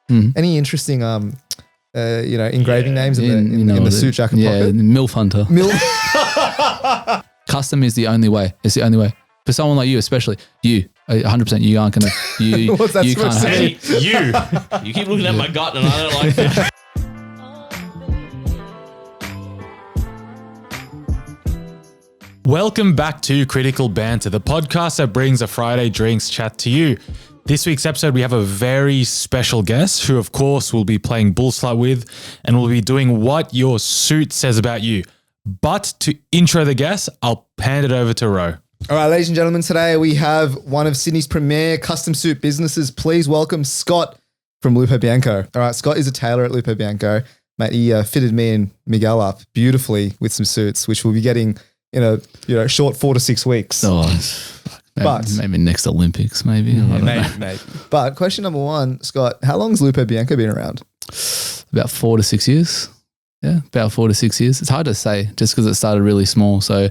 Any interesting, engraving names in the suit jacket pocket? Yeah, MILF Hunter. Custom is the only way. It's the only way. For someone like you, especially you, 100%, you aren't going to, What's that you can't supposed to have mean? it. You keep looking at my gut and I don't like that. Welcome back to Critical Banter, the podcast that brings a Friday drinks chat to you. This week's episode, we have a very special guest who, of course, we'll be playing Bullslut with, and we'll be doing what your suit says about you. But to intro the guest, I'll hand it over to Ro. All right, ladies and gentlemen, today we have one of Sydney's premier custom suit businesses. Please welcome Scott from Lupo Bianco. All right, Scott is a tailor at Lupo Bianco. Mate, he fitted me and Miguel up beautifully with some suits, which we'll be getting in a short 4 to 6 weeks. Maybe next Olympics, maybe. Mate. But question number one, Scott, how long has Lupo Bianco been around? About 4 to 6 years. Yeah, about 4 to 6 years. It's hard to say just because it started really small. So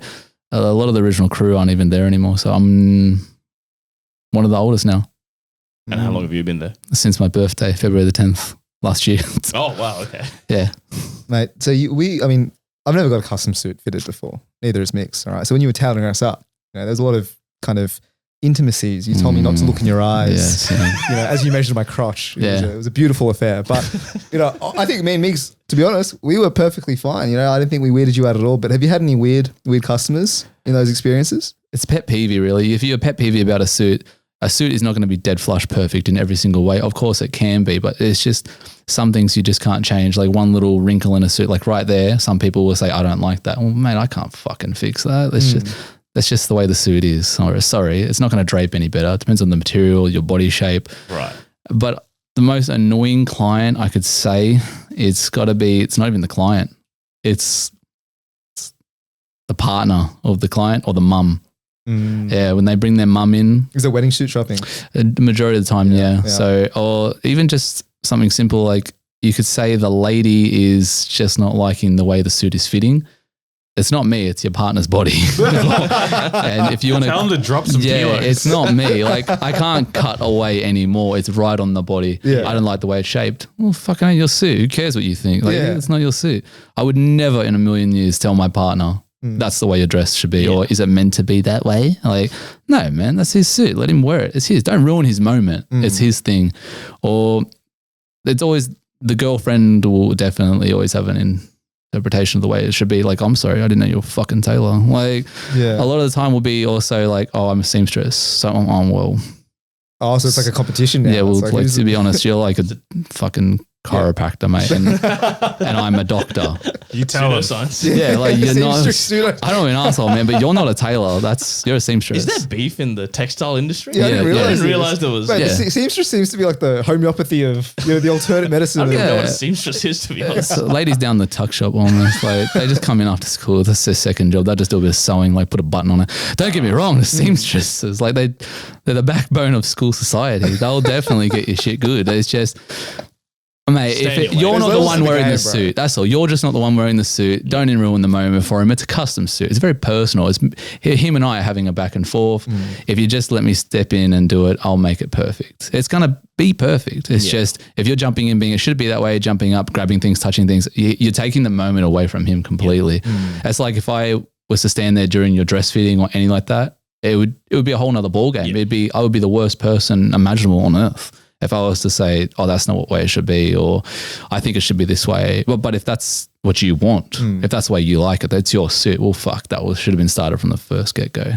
a lot of the original crew aren't even there anymore. So I'm one of the oldest now. And how long have you been there? Since my birthday, February the 10th last year. Oh, wow. Okay. Yeah. Mate, so I've never got a custom suit fitted before. Neither has Migs. All right. So when you were tailoring us up, there's a lot of kind of intimacies. You told me not to look in your eyes. Yes, as you measured my crotch. It was a beautiful affair. But I think me and Migs, to be honest, we were perfectly fine. I didn't think we weirded you out at all. But have you had any weird customers in those experiences? It's pet peevey, really. If you're pet peevey about a suit is not going to be dead flush perfect in every single way. Of course it can be, but it's just some things you just can't change. Like one little wrinkle in a suit, like right there, some people will say, I don't like that. Well, mate, I can't fucking fix that. That's just the way the suit is. Sorry, it's not going to drape any better. It depends on the material, your body shape. Right. But the most annoying client I could say, it's not even the client. It's the partner of the client or the mum. Yeah, when they bring their mum in. Is it wedding suit shopping? The majority of the time, yeah. So, or even just something simple like you could say the lady is just not liking the way the suit is fitting. It's not me, it's your partner's body. And if you want to tell them to drop some kilos. It's not me. Like I can't cut away anymore. It's right on the body. Yeah. I don't like the way it's shaped. Well, fucking ain't your suit. Who cares what you think? Like it's not your suit. I would never in a million years tell my partner that's the way your dress should be, or is it meant to be that way? Like, no, man, that's his suit. Let him wear it. It's his. Don't ruin his moment. It's his thing. Or it's always the girlfriend will definitely always have an interpretation of the way it should be. Like, I'm sorry, I didn't know you were a fucking tailor. Like, a lot of the time will be also like, oh, I'm a seamstress. So well. Oh, so it's like a competition now. Yeah, well, like to be honest, you're like a fucking chiropractor, mate, and I'm a doctor. You tell us. Yeah, like you're not. I don't mean an asshole, man, but you're not a tailor. You're a seamstress. Is there beef in the textile industry? Yeah, I didn't realize there was. Mate, seamstress seems to be like the homeopathy of the alternate medicine. I don't even know what a seamstress is, to be honest. So ladies down the tuck shop almost, like they just come in after school. That's their second job. They just do a bit of sewing, like put a button on it. Don't get me wrong, the seamstresses, like they're the backbone of school society. They'll definitely get your shit good. It's just. Mate, you're not the one wearing the suit, that's all. You're just not the one wearing the suit. Don't ruin the moment for him. It's a custom suit. It's very personal. It's him and I are having a back and forth. If you just let me step in and do it, I'll make it perfect. It's going to be perfect. It's just if you're jumping in, it should be that way, jumping up, grabbing things, touching things, you're taking the moment away from him completely. It's like if I was to stand there during your dress fitting or anything like that, it would be a whole nother ball game. I would be the worst person imaginable on earth. If I was to say, oh, that's not what way it should be, or I think it should be this way. But if that's what you want, if that's the way you like it, that's your suit. Well, fuck, should have been started from the first get-go.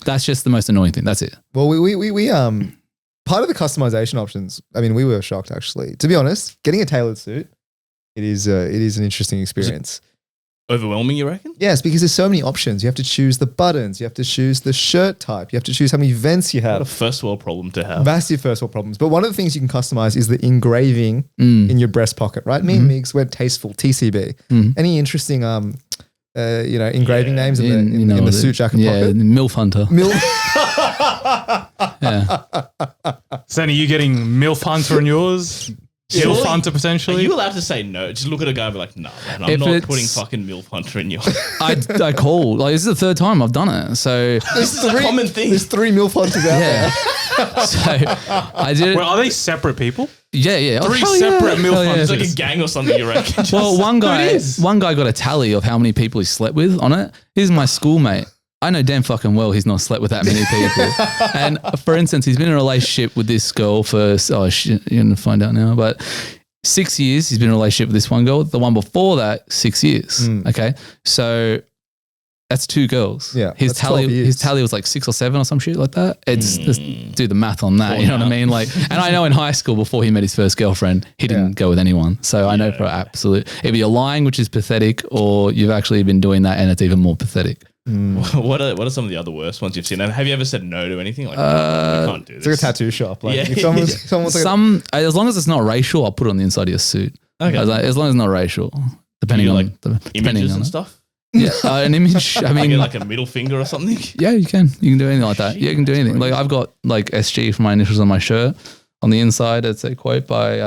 That's just the most annoying thing. That's it. Well, we part of the customization options, we were shocked actually. To be honest, getting a tailored suit, it is an interesting experience. Overwhelming, you reckon? Yes, because there's so many options. You have to choose the buttons. You have to choose the shirt type. You have to choose how many vents you have. What a first world problem to have. Massive first world problems. But one of the things you can customize is the engraving in your breast pocket, right? Me and Migs went tasteful, TCB. Any interesting, engraving names in the suit jacket pocket? Yeah, MILF Hunter. Yeah. Sandy, you getting MILF Hunter on yours? MILF Surely- hunter Are potentially. you allowed to say no? Just look at a guy and be like, nah, man, I'm If not it's- putting fucking MILF hunter in your. I call. Like, this is the third time I've done it. So, This is a common thing. There's 3 MILF hunters out there. yeah. So, I did it. Well, are they separate people? Yeah. Oh, 3 hell separate MILF Hell yeah. hunters. It's like a gang or something, you reckon? Just- Well, one is. guy got a tally of how many people he slept with on it. He's my schoolmate. I know damn fucking well he's not slept with that many people. And for instance, he's been in a relationship with this girl for, oh shit, you're going to find out now, but 6 years he's been in a relationship with this one girl. The one before that, 6 years. Okay. So that's 2 girls. Yeah, His that's 12 tally, years. his tally was like 6 or 7 or some shit like that. It's just do the math on that. Poor You know what I man. mean? Like, and I know in high school before he met his first girlfriend, he didn't go with anyone. So I know for absolute, either you're lying, which is pathetic, or you've actually been doing that and it's even more pathetic. What are some of the other worst ones you've seen? And have you ever said no to anything? Like, no, we can't do It's like a this. tattoo shop. Like Yeah. if someone's like, As long as it's not racial, I'll put it on the inside of your suit. Okay. As long as it's not racial, depending You on like depending Images on and it. stuff. Yeah, an image. I Like, mean, like a middle finger or something. yeah, you can do anything like that. Yeah, you can do anything. Like I've got like SG for my initials on my shirt. On the inside, it's a quote by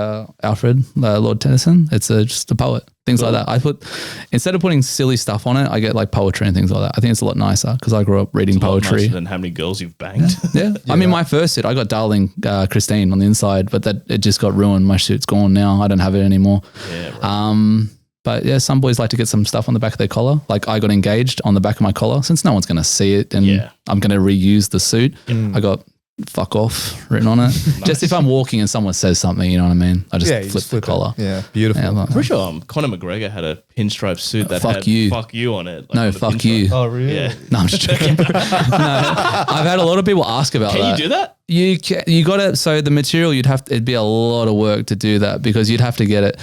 Alfred Lord Tennyson. It's just a poet. Things like that. I put, instead of putting silly stuff on it, I get like poetry and things like that. I think it's a lot nicer because I grew up reading A lot poetry. nicer than how many girls you've banged. Yeah. I mean, my first suit, I got Darling Christine on the inside, but that it just got ruined. My suit's gone now. I don't have it anymore. Yeah, right. But yeah, some boys like to get some stuff on the back of their collar. Like I got engaged on the back of my collar since no one's going to see it and Yeah. I'm going to reuse the suit. I got fuck off written on it. Just if I'm walking and someone says something, you know what I mean? I just yeah, you flip just the flip collar. it. Yeah, beautiful. Yeah, like- Pretty sure Conor McGregor had a pinstripe suit that Fuck had you. "fuck you" on it. Like, No, on the fuck pinstripe. you. Oh really? Yeah. No, I'm just joking. No, I've had a lot of people ask about Can that. you do that? You got to, so the material it'd be a lot of work to do that because you'd have to get it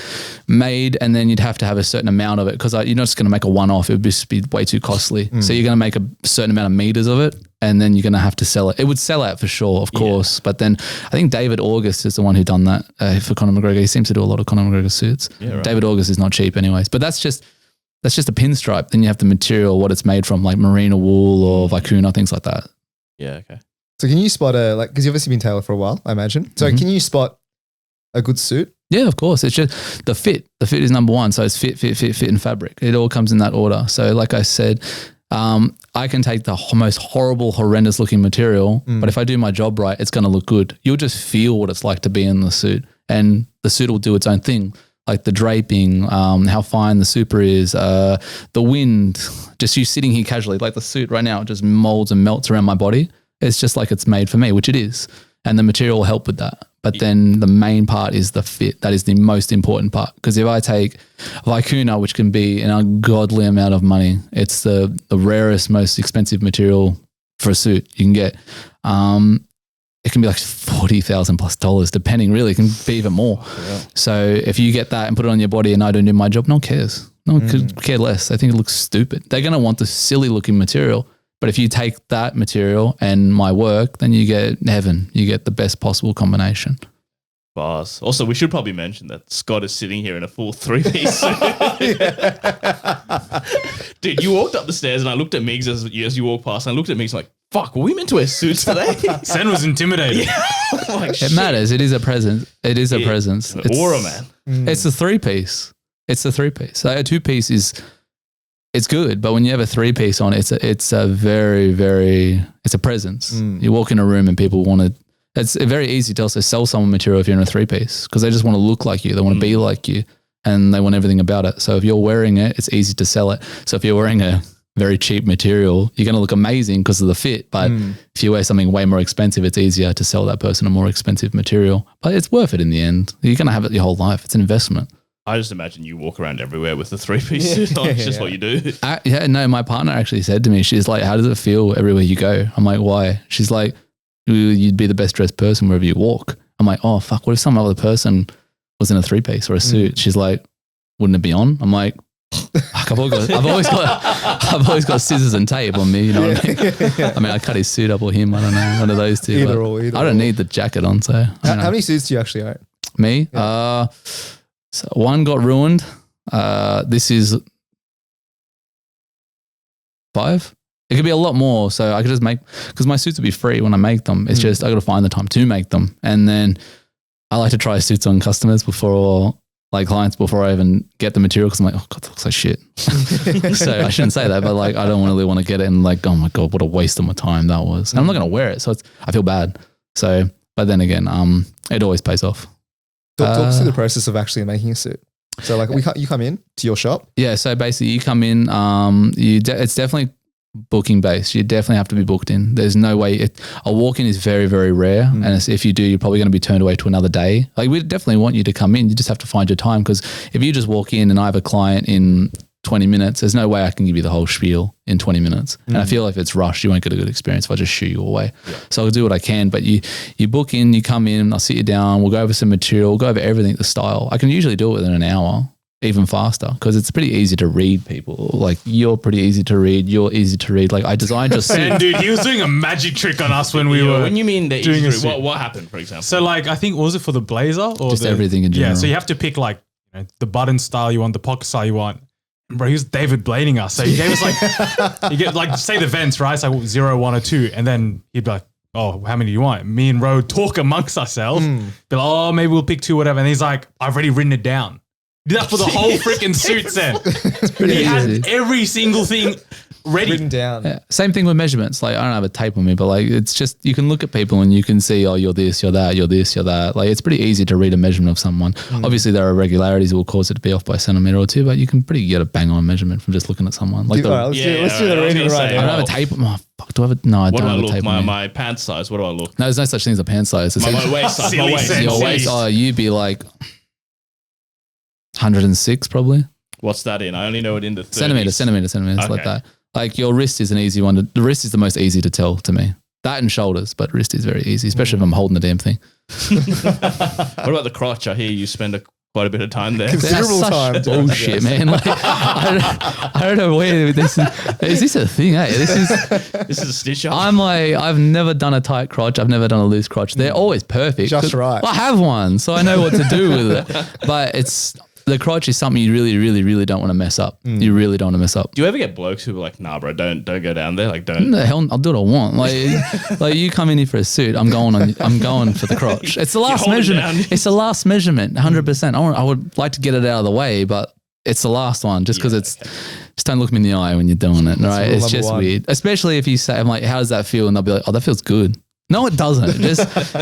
made and then you'd have to have a certain amount of it because you're not just going to make a one-off. It would just be way too costly. So you're going to make a certain amount of meters of it and then you're going to have to sell it. It would sell out for sure, of course. But then I think David August is the one who done that for Conor McGregor. He seems to do a lot of Conor McGregor suits. Yeah, right. David August is not cheap anyways, but that's just a pinstripe. Then you have the material, what it's made from, like merino wool or vicuna, things like that. Yeah. Okay. So can you spot because you've obviously been tailor for a while, I imagine. So can you spot a good suit? Yeah, of course. It's just the fit. The fit is number one. So it's fit, and fabric. It all comes in that order. So like I said, I can take the most horrible, horrendous looking material, but if I do my job right, it's going to look good. You'll just feel what it's like to be in the suit and the suit will do its own thing. Like the draping, how fine the super is, the wind, just you sitting here casually, like the suit right now, it just molds and melts around my body. It's just like it's made for me, which it is. And the material will help with that. But then the main part is the fit. That is the most important part. Because if I take vicuna, which can be an ungodly amount of money, it's the rarest, most expensive material for a suit you can get. It can be like $40,000 plus, depending really. It can be even more. So if you get that and put it on your body and I don't do my job, no one cares. No one could care less. They think it looks stupid. They're going to want the silly looking material. But if you take that material and my work, then you get heaven. You get the best possible combination. Bars. Also, we should probably mention that Scott is sitting here in a full 3-piece suit. Dude, you walked up the stairs and I looked at Migs as you walked past and I looked at Migs like, fuck, were we meant to wear suits today? Sen was intimidated. I'm like, It shit. matters. It is a presence. It is a presence. An aura, man. It's a 3-piece. It's a 3-piece. So a 2-piece it's good, but when you have a 3-piece on, it's a very, very, it's a presence. You walk in a room and people want to, it's very easy to also sell someone material if you're in a 3-piece because they just want to look like you. They want to be like you and they want everything about it. So if you're wearing it, it's easy to sell it. So if you're wearing a very cheap material, you're going to look amazing because of the fit. But if you wear something way more expensive, it's easier to sell that person a more expensive material. But it's worth it in the end. You're going to have it your whole life. It's an investment. I just imagine you walk around everywhere with a 3-piece suit on. It's just what you do. Yeah, no, my partner actually said to me, she's like, how does it feel everywhere you go? I'm like, why? She's like, you'd be the best dressed person wherever you walk. I'm like, oh, fuck, what if some other person was in a 3-piece or a suit? She's like, wouldn't it be on? I'm like, fuck, I've always got scissors and tape on me, you know what I mean? I mean, I cut his suit up or him, I don't know, one of those two. Either but or, either I don't or. need the jacket on, so. How many suits do you actually own? Me? So one got ruined. This is 5. It could be a lot more. So I could just make, because my suits would be free when I make them. It's just, I got to find the time to make them. And then I like to try suits on customers before, like clients, before I even get the material, because I'm like, oh God, that looks like shit. So I shouldn't say that, but like I don't really want to get it and like, oh my God, what a waste of my time that was. And I'm not going to wear it, so I feel bad. So, but then again, it always pays off. Talk us through the process of actually making a suit. So like you come in to your shop. Yeah. So basically, you come in. It's definitely booking based. You definitely have to be booked in. There's no way. A walk-in is very, very rare, and if you do, you're probably going to be turned away to another day. Like we definitely want you to come in. You just have to find your time, because if you just walk in and I have a client in 20 minutes, there's no way I can give you the whole spiel in 20 minutes. And I feel like if it's rushed, you won't get a good experience if I just shoot you away. Yeah. So I'll do what I can, but you book in, you come in, I'll sit you down, we'll go over some material, we'll go over everything, the style. I can usually do it within an hour, even faster, because it's pretty easy to read people. Like you're pretty easy to read, you're easy to read. Like I designed your suit. And dude, he was doing a magic trick on us when we were. When you mean the doing easy, what happened, for example? So like, I think, was it for the blazer or just everything in general? Yeah, so you have to pick like the button style you want, the pocket style you want. Bro, he was David blading us. So he gave us like, you get like, say the vents, right? It's like 0, 1 or 2. And then he'd be like, oh, how many do you want? Me and Ro talk amongst ourselves. Be like, oh, maybe we'll pick 2, whatever. And he's like, I've already written it down. Did that for the whole freaking suit set. He had every single thing ready. Written down. Yeah. Same thing with measurements. Like I don't have a tape on me, but like it's just, you can look at people and you can see, oh, you're this, you're that, you're this, you're that. Like it's pretty easy to read a measurement of someone. Obviously there are irregularities that will cause it to be off by a centimeter or 2, but you can pretty get a bang on measurement from just looking at someone. Like Let's do the reading right I now. don't have a tape. Oh, fuck, do I have a, no, I don't have a tape on me. My pants size, what do I look? No, there's no such thing as a pant size. It's My waist size, my waist. your waist, oh, you'd be like 106 probably. What's that in? I only know it in the 30s. Centimeters, Okay. like that. Like your wrist is an easy one. The wrist is the most easy to tell to me. That and shoulders, but wrist is very easy, especially if I'm holding the damn thing. What about the crotch? I hear you spend quite a bit of time there. Considerable time. Bullshit, man. Like, I don't know where this is this a thing, eh? This is a stitch up. I'm like, I've never done a tight crotch. I've never done a loose crotch. They're always perfect. Just right. I have one, so I know what to do with it. But the crotch is something you really, really, really don't want to mess up. You really don't want to mess up. Do you ever get blokes who are like, nah, bro, don't go down there. Like, don't. What the hell? I'll do what I want. Like you come in here for a suit. I'm going for the crotch. It's the last hold it measurement. down. It's the last measurement. 100%. I would like to get it out of the way, but it's the last one. Just because just don't look me in the eye when you're doing it. Right? rule It's number just 1. weird. Especially if you say, I'm like, how does that feel? And they'll be like, oh, that feels good. No, it doesn't.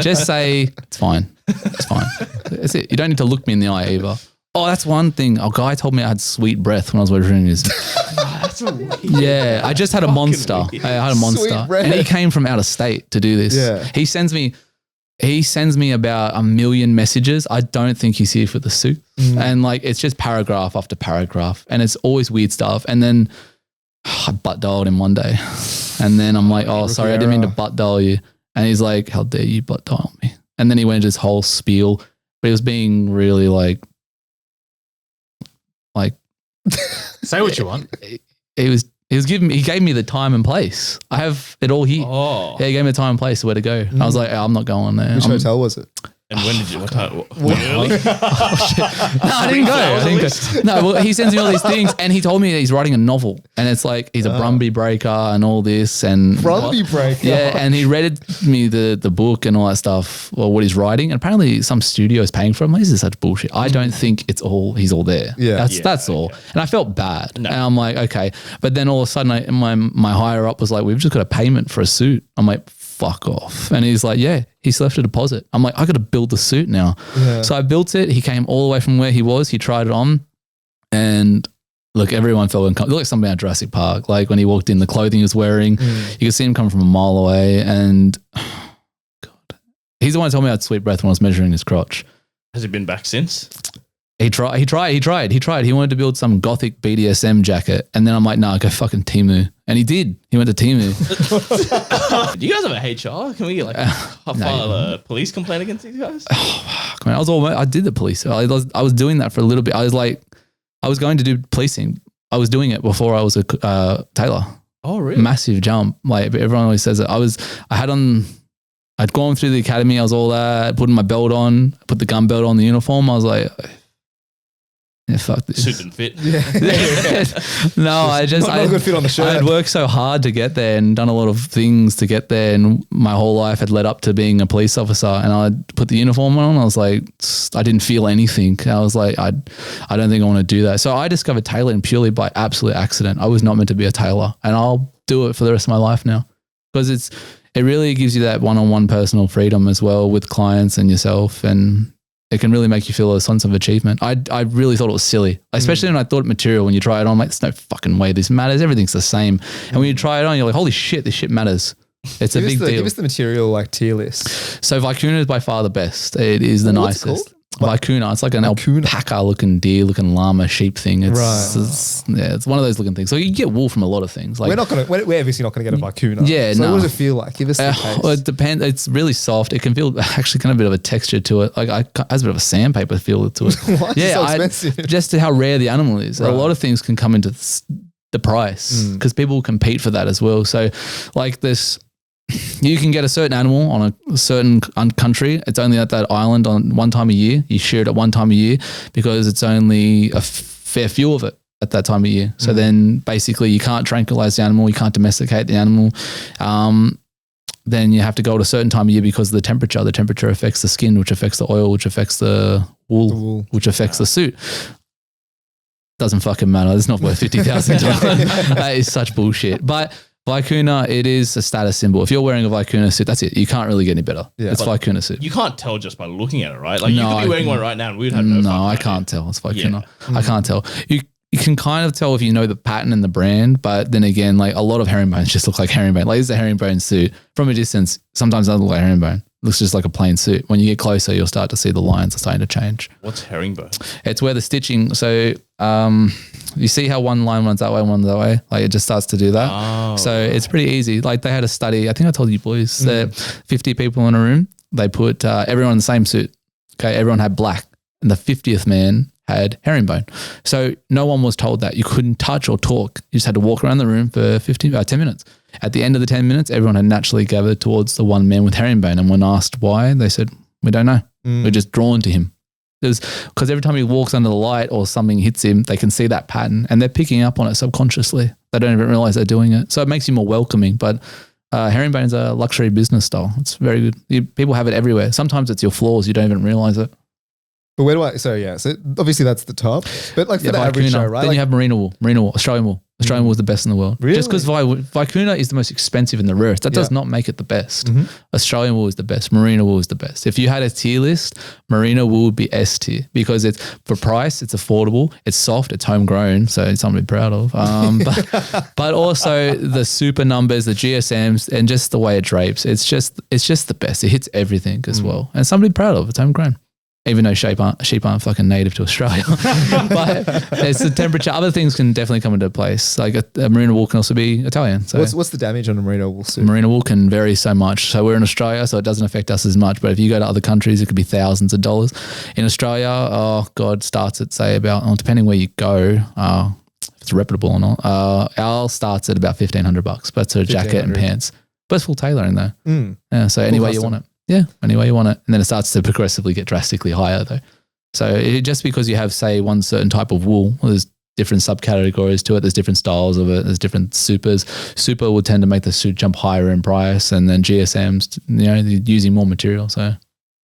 Just say it's fine. It's fine. That's it. You don't need to look me in the eye either. Oh, that's one thing. A guy told me I had sweet breath when I was measuring his. That's weird. Yeah, I just had a monster. weird. I had a monster, breath. and he came from out of state to do this. Yeah. He sends me about 1 million messages. I don't think he's here for the suit, and like it's just paragraph after paragraph, and it's always weird stuff. And then I butt dialed him one day, and then I'm like, oh, sorry, I didn't mean to butt dial you. And he's like, how dare you butt dial me? And then he went into this whole spiel, but he was being really like. Say what you want. He gave me the time and place. I have it all here. Oh. Yeah, he gave me the time and place where to go. I was like, I'm not going there. Which hotel was it? And when did you? What time? No, I didn't go. No, well, he sends me all these things, and he told me that he's writing a novel, and it's like he's a Brumby breaker and all this, and Brumby breaker. yeah, and he read me the book and all that stuff, or what he's writing, and apparently some studio is paying for him. This is such bullshit. I don't think he's all there. Yeah. That's all. And I felt bad, and I'm like, okay, but then all of a sudden, my higher up was like, we've just got a payment for a suit. I'm like, fuck off. And he's like, yeah, he's left a deposit. I'm like, I got to build the suit now. Yeah. So I built it. He came all the way from where he was. He tried it on, and look, everyone felt uncomfortable. It looked like something out of Jurassic Park. Like when he walked in, the clothing he was wearing, you could see him come from a mile away. And God, he's the one who told me I had sweet breath when I was measuring his crotch. Has he been back since? He tried. He wanted to build some gothic BDSM jacket. And then I'm like, nah, go fucking Temu. And he did. He went to Temu. Do you guys have a HR? Can we get file a police complaint against these guys? Fuck, man, I did the police. I was doing that for a little bit. I was going to do policing. I was doing it before I was a tailor. Oh, really? Massive jump. Like everyone always says it. I'd gone through the academy. I was all that, putting my belt on, put the gun belt on the uniform. I was like, Yeah, fuck this. Suit didn't fit. No, I just Not a good fit on the shirt. I had worked so hard to get there and done a lot of things to get there, and my whole life had led up to being a police officer. And I put the uniform on. I was like, I didn't feel anything. I was like, I don't think I want to do that. So I discovered tailoring purely by absolute accident. I was not meant to be a tailor, and I'll do it for the rest of my life now because it really gives you that one-on-one personal freedom as well with clients and yourself, and it can really make you feel a sense of achievement. I really thought it was silly, especially when I thought material, when you try it on, like, there's no fucking way this matters. Everything's the same. And when you try it on, you're like, holy shit, this shit matters. It's a big deal. Give us the material like tier list. So Vicuna is by far the best. It is the What's it nicest. Vicuna, it's like an alpaca looking deer looking llama sheep thing. It's one of those looking things. So you get wool from a lot of things. Like we're obviously not going to get a Vicuna. Yeah, so no. what does it feel like? Give us the taste. Well, it depends. It's really soft. It can feel actually kind of a bit of a texture to it. Like it has a bit of a sandpaper feel to it. Why is it so expensive? Just how rare the animal is. Right. A lot of things can come into the price because people compete for that as well. So like this, you can get a certain animal on a certain country. It's only at that island on one time a year. You share it at one time a year because it's only a fair few of it at that time of year. So then basically you can't tranquilize the animal. You can't domesticate the animal. Then you have to go at a certain time of year because of the temperature. The temperature affects the skin, which affects the oil, which affects the wool. Which affects the suit. Doesn't fucking matter. It's not worth $50,000. That is such bullshit. But Vicuna, it is a status symbol. If you're wearing a Vicuna suit, that's it. You can't really get any better. Yeah. It's Vicuna suit. You can't tell just by looking at it, right? Like you could be wearing one right now and we'd have no No, I idea. can't tell. It's Vicuna. I can't tell. You can kind of tell if you know the pattern and the brand, but then again, like a lot of herringbones just look like herringbone. Like it's a herringbone suit. From a distance, sometimes it doesn't look like herringbone. It looks just like a plain suit. When you get closer, you'll start to see the lines are starting to change. What's herringbone? It's where the stitching, so you see how one line runs that way, one that way? Like it just starts to do that. Oh. So it's pretty easy. Like they had a study, I think I told you boys, that 50 people in a room, they put everyone in the same suit. Okay, everyone had black. And the 50th man had herringbone. So no one was told that. You couldn't touch or talk. You just had to walk around the room for 10 minutes. At the end of the 10 minutes, everyone had naturally gathered towards the one man with herringbone. And when asked why, they said, we don't know. We're just drawn to him. Because every time he walks under the light or something hits him, they can see that pattern and they're picking up on it subconsciously. They don't even realize they're doing it. So it makes you more welcoming. But herringbone is a luxury business style. It's very good. People have it everywhere. Sometimes it's your flaws. You don't even realize it. But where do I? So obviously that's the top. But like for the average show, right? Then you have merino wool, Australian wool. Australian wool is the best in the world. Really? Just because Vicuna is the most expensive and the rarest. That does not make it the best. Australian wool is the best. Merino wool is the best. If you had a tier list, merino wool would be S tier because it's for price, it's affordable, it's soft, it's homegrown, so it's something to be proud of. But also the super numbers, the GSMs, and just the way it drapes. It's just the best. It hits everything as well, and something to be proud of. It's homegrown. Even though sheep aren't fucking native to Australia. But it's the temperature. Other things can definitely come into place. Like a merino wool can also be Italian. So what's the damage on a merino wool suit? Merino wool can vary so much. So we're in Australia, so it doesn't affect us as much. But if you go to other countries, it could be thousands of dollars. In Australia, starts at say about, depending where you go, if it's reputable or not, ours starts at about $1,500. But it's a jacket and pants. But it's full tailoring though. Yeah, so any way you want it. Yeah, any way you want it. And then it starts to progressively get drastically higher though. So just because you have, say, one certain type of wool, there's different subcategories to it. There's different styles of it. There's different supers. Super will tend to make the suit jump higher in price. And then GSMs, they're using more material. So.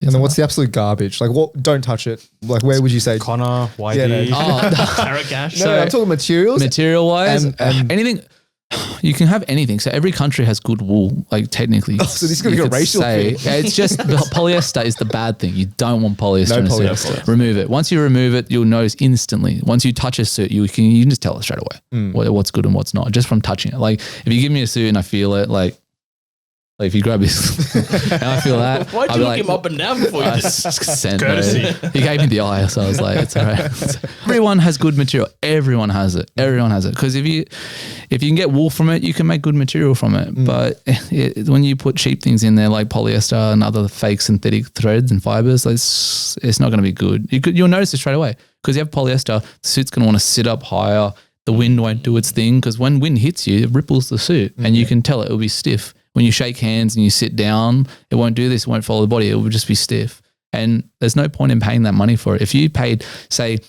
And then what's the absolute garbage? Like what? Don't touch it. Like where would you say? Connor, YD. Carrot cash. No, I'm talking materials. Material-wise, and anything. You can have anything. So every country has good wool, like technically. So this is going to be a racial thing. It's just polyester is the bad thing. You don't want polyester in a suit. polyester. Remove it. Once you remove it, you'll notice instantly. Once you touch a suit, you can just tell it straight away what's good and what's not, just from touching it. Like if you give me a suit and I feel it, like if you grab this and I feel that, Why'd you look him up and down before you did? Courtesy. He gave me the eye, so I was like, it's all right. Everyone has good material. Everyone has it. Everyone has it. Because if you can get wool from it, you can make good material from it. But when you put cheap things in there like polyester and other fake synthetic threads and fibers, it's not going to be good. You'll notice it straight away because you have polyester. The suit's going to want to sit up higher. The wind won't do its thing because when wind hits you, it ripples the suit and you can tell it will be stiff. When you shake hands and you sit down, it won't do this. It won't follow the body. It will just be stiff. And there's no point in paying that money for it. If you paid, say,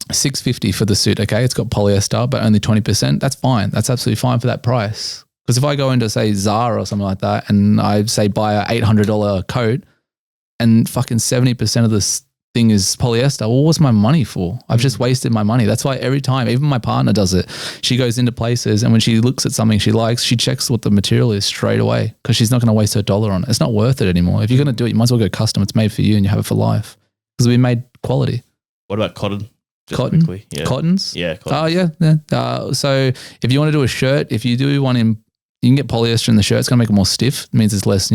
$650 for the suit. Okay, it's got polyester, but only 20%. That's fine. That's absolutely fine for that price. Because if I go into say Zara or something like that, and I say buy a $800 coat, and fucking 70% of this thing is polyester, well, what's my money for? I've just wasted my money. That's why every time, even my partner does it. She goes into places, and when she looks at something she likes, she checks what the material is straight away, because she's not going to waste her dollar on it. It's not worth it anymore. If you're going to do it, you might as well go custom. It's made for you, and you have it for life, because we made quality. What about cotton? Just Cotton? quickly. Yeah. Cottons? Yeah. Cotton. Oh, yeah. So if you want to do a shirt, if you do one in, you can get polyester in the shirt. It's going to make it more stiff. It means it's less,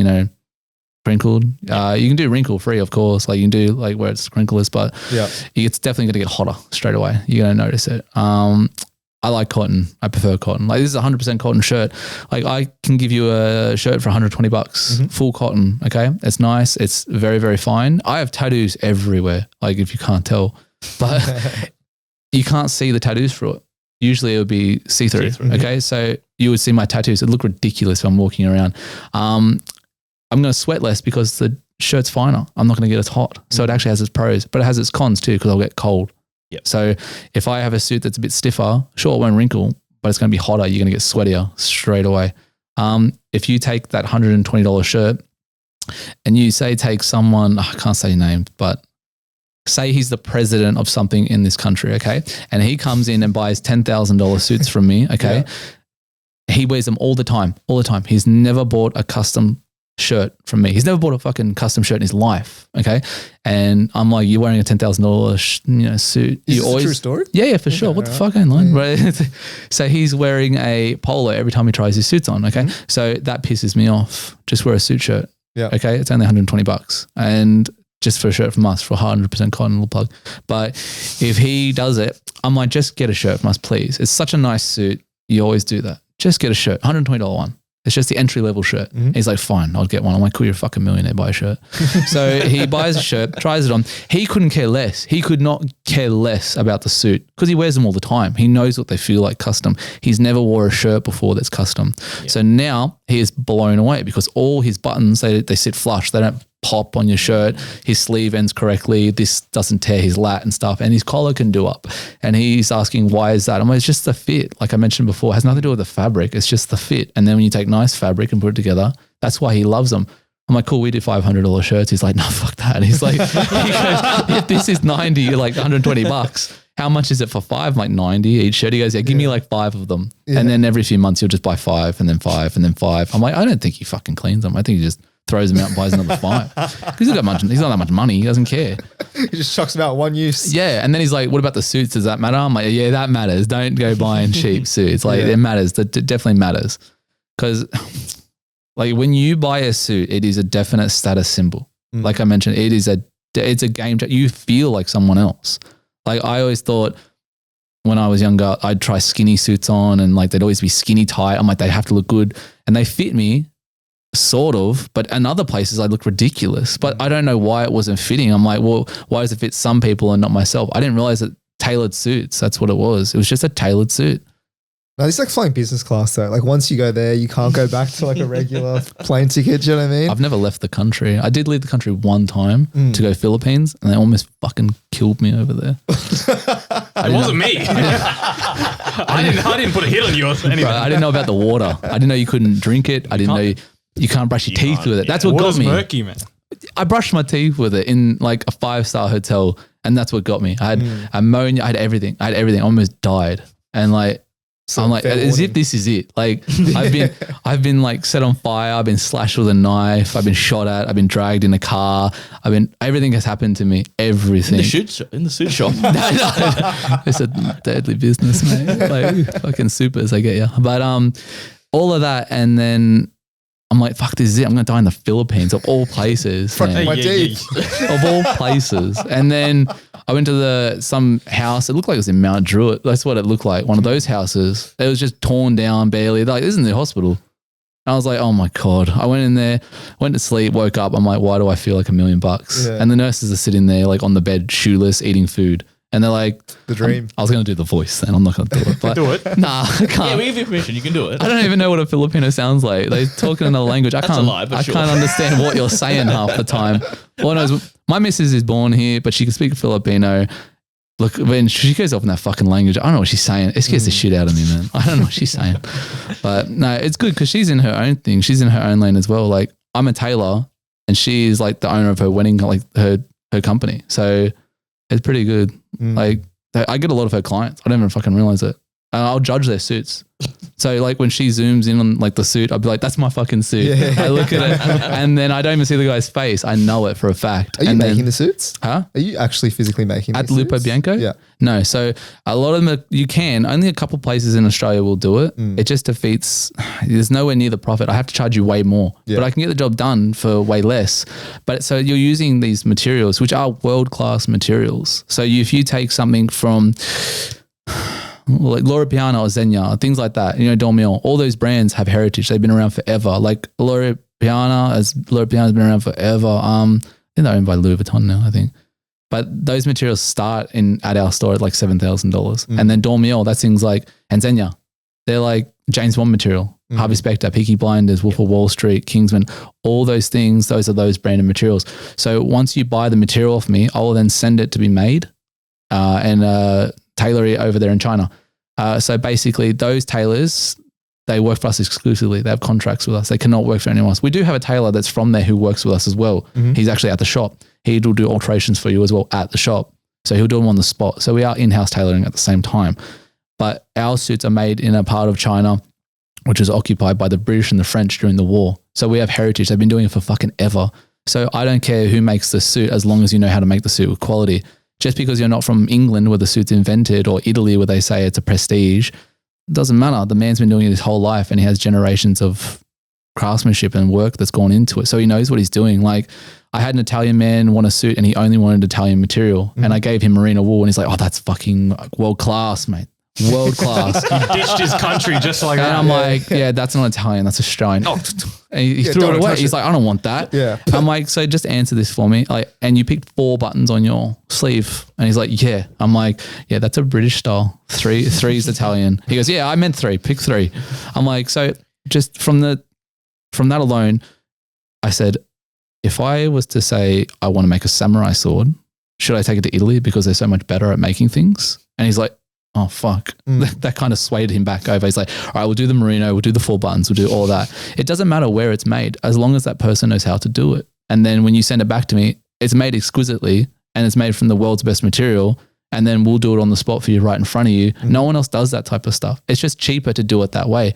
crinkled. You can do wrinkle free, of course. Like you can do like where it's crinkleless, but it's definitely going to get hotter straight away. You're going to notice it. I like cotton. I prefer cotton. Like this is a 100% cotton shirt. Like I can give you a shirt for $120, full cotton. Okay. It's nice. It's very, very fine. I have tattoos everywhere. Like if you can't tell, but you can't see the tattoos through it. Usually it would be see-through. Okay. So you would see my tattoos. It look ridiculous if I'm walking around. I'm going to sweat less because the shirt's finer. I'm not going to get as hot. So it actually has its pros, but it has its cons too, because I'll get cold. Yep. So if I have a suit that's a bit stiffer, sure, it won't wrinkle, but it's going to be hotter. You're going to get sweatier straight away. If you take that $120 shirt and you say take someone, I can't say names, but say he's the president of something in this country, okay? And he comes in and buys $10,000 suits from me, okay? He wears them all the time. He's never bought a custom shirt from me. He's never bought a fucking custom shirt in his life, okay? And I'm like, you're wearing a $10,000 suit. Is this a true story? Yeah, for sure. What the fuck, I ain't lying, right? So he's wearing a polo every time he tries his suits on, okay? So that pisses me off. Just wear a suit shirt. Yeah. Okay, it's only $120. And just for a shirt from us for 100% cotton, little plug. But if he does it, I might just get a shirt from us, please. It's such a nice suit. You always do that. Just get a shirt, $120 one. It's just the entry level shirt. He's like, fine, I'll get one. I'm like, cool, you're a fucking millionaire, buy a shirt. So he buys a shirt, tries it on. He couldn't care less. He could not care less about the suit because he wears them all the time. He knows what they feel like custom. He's never wore a shirt before that's custom. Yeah. So now he is blown away because all his buttons, they sit flush. They don't pop on your shirt. His sleeve ends correctly. This doesn't tear his lat and stuff. And his collar can do up. And he's asking, why is that? I'm like, it's just the fit. Like I mentioned before, it has nothing to do with the fabric. It's just the fit. And then when you take nice fabric and put it together, that's why he loves them. I'm like, cool, we do $500 shirts. He's like, no, fuck that. He's like, he goes, if this is 90, you're like $120. How much is it for 5? I'm like 90 each shirt. He goes, yeah, give me like 5 of them. Yeah. And then every few months you'll just buy 5 and then 5 and then 5. I'm like, I don't think he fucking cleans them. I think he just throws them out and buys another 5. Because he's not that much money. He doesn't care. He just chucks them out one use. Yeah. And then he's like, what about the suits? Does that matter? I'm like, yeah, that matters. Don't go buying cheap suits. Like it matters. It definitely matters. Because like when you buy a suit, it is a definite status symbol. Like I mentioned, it's a game changer. You feel like someone else. Like I always thought when I was younger, I'd try skinny suits on and like they'd always be skinny tight. I'm like, they have to look good. And they fit me. Sort of, but in other places I look ridiculous, but I don't know why it wasn't fitting. I'm like, well, why does it fit some people and not myself? I didn't realize that tailored suits, that's what it was. It was just a tailored suit. No, it's like flying business class though. Like once you go there, you can't go back to like a regular plane ticket. Do you know what I mean? I've never left the country. I did leave the country one time to go Philippines and they almost fucking killed me over there. It wasn't me. I didn't put a hit on you or anything. Bro, I didn't know about the water. I didn't know you couldn't drink it. I didn't know you can't brush your teeth with it. That's what got me. Murky, man. I brushed my teeth with it in like a 5-star hotel, and that's what got me. I had ammonia. I had everything. I almost died, and like so I'm like, as if this is it. Like I've been like set on fire. I've been slashed with a knife. I've been shot at. I've been dragged in a car. Everything has happened to me. Everything. In the suit shop. No. It's a deadly business, man. Like fucking supers, I get you. But all of that, and then I'm like, fuck, this is it. I'm going to die in the Philippines of all places. My teeth. Of all places. And then I went to some house. It looked like it was in Mount Druitt. That's what it looked like. One of those houses. It was just torn down barely. Like, this isn't the hospital. And I was like, oh my God. I went in there, went to sleep, woke up. I'm like, why do I feel like $1 million? Yeah. And the nurses are sitting there like on the bed, shoeless, eating food. And they're like, the dream. I was going to do the voice then. I'm not going to do it. But do it. Nah, I can't. Yeah, we give you permission. You can do it. I don't even know what a Filipino sounds like. They talk in another language. I can't understand what you're saying half the time. All I know is my missus is born here, but she can speak Filipino. look, when she goes off in that fucking language, I don't know what she's saying. It scares the shit out of me, man. I don't know what she's saying. But no, it's good because she's in her own thing. She's in her own lane as well. Like I'm a tailor and she's like the owner of her wedding, like her company. So it's pretty good. Like I get a lot of her clients. I don't even fucking realize it. I'll judge their suits. So like when she zooms in on like the suit, I'll be like, that's my fucking suit. Yeah. I look at it and then I don't even see the guy's face. I know it for a fact. Are you and making the suits? Huh? Are you actually physically making At these Lupo suits? Bianco? Yeah. No. So a lot of them, you can. Only a couple places in Australia will do it. It just defeats, there's nowhere near the profit. I have to charge you way more. Yeah. But I can get the job done for way less. But so you're using these materials, which are world-class materials. So if you take something from like Loro Piana or Zegna, things like that, Dormil, all those brands have heritage. They've been around forever. Like Loro Piana has been around forever. I think they're owned by Louis Vuitton now, I think. But those materials start at our store at like $7,000. And then Dormil, that's things like, and Zegna, they're like James Bond material, Harvey Specter, Peaky Blinders, Wolf of Wall Street, Kingsman, all those things, those are those branded materials. So once you buy the material off me, I will then send it to be made and tailor it over there in China. So basically those tailors, they work for us exclusively. They have contracts with us. They cannot work for anyone else. We do have a tailor that's from there who works with us as well. He's actually at the shop. He will do alterations for you as well at the shop. So he'll do them on the spot. So we are in-house tailoring at the same time. But our suits are made in a part of China which was occupied by the British and the French during the war. So we have heritage. They've been doing it for fucking ever. So I don't care who makes the suit as long as you know how to make the suit with quality. Just because you're not from England where the suit's invented or Italy where they say it's a prestige, it doesn't matter. The man's been doing it his whole life and he has generations of craftsmanship and work that's gone into it. So he knows what he's doing. Like I had an Italian man want a suit and he only wanted Italian material. And I gave him merino wool and he's like, oh, that's fucking world class, mate. World class. He ditched his country just like And that. I'm like, yeah, that's not Italian. That's Australian. Oh, and he Yeah, threw don't it away. touch He's it. like, I don't want that. Yeah. I'm like, so just answer this for me. Like, and you picked 4 buttons on your sleeve. And he's like, yeah. I'm like, yeah, that's a British style. 3 is Italian. He goes, yeah, I meant 3. Pick 3. I'm like, so just from that alone, I said, if I was to say I want to make a samurai sword, should I take it to Italy because they're so much better at making things? And he's like, oh, fuck. That kind of swayed him back over. He's like, all right, we'll do the merino, we'll do the 4 buttons, we'll do all that. It doesn't matter where it's made as long as that person knows how to do it. And then when you send it back to me, it's made exquisitely and it's made from the world's best material. And then we'll do it on the spot for you right in front of you. No one else does that type of stuff. It's just cheaper to do it that way.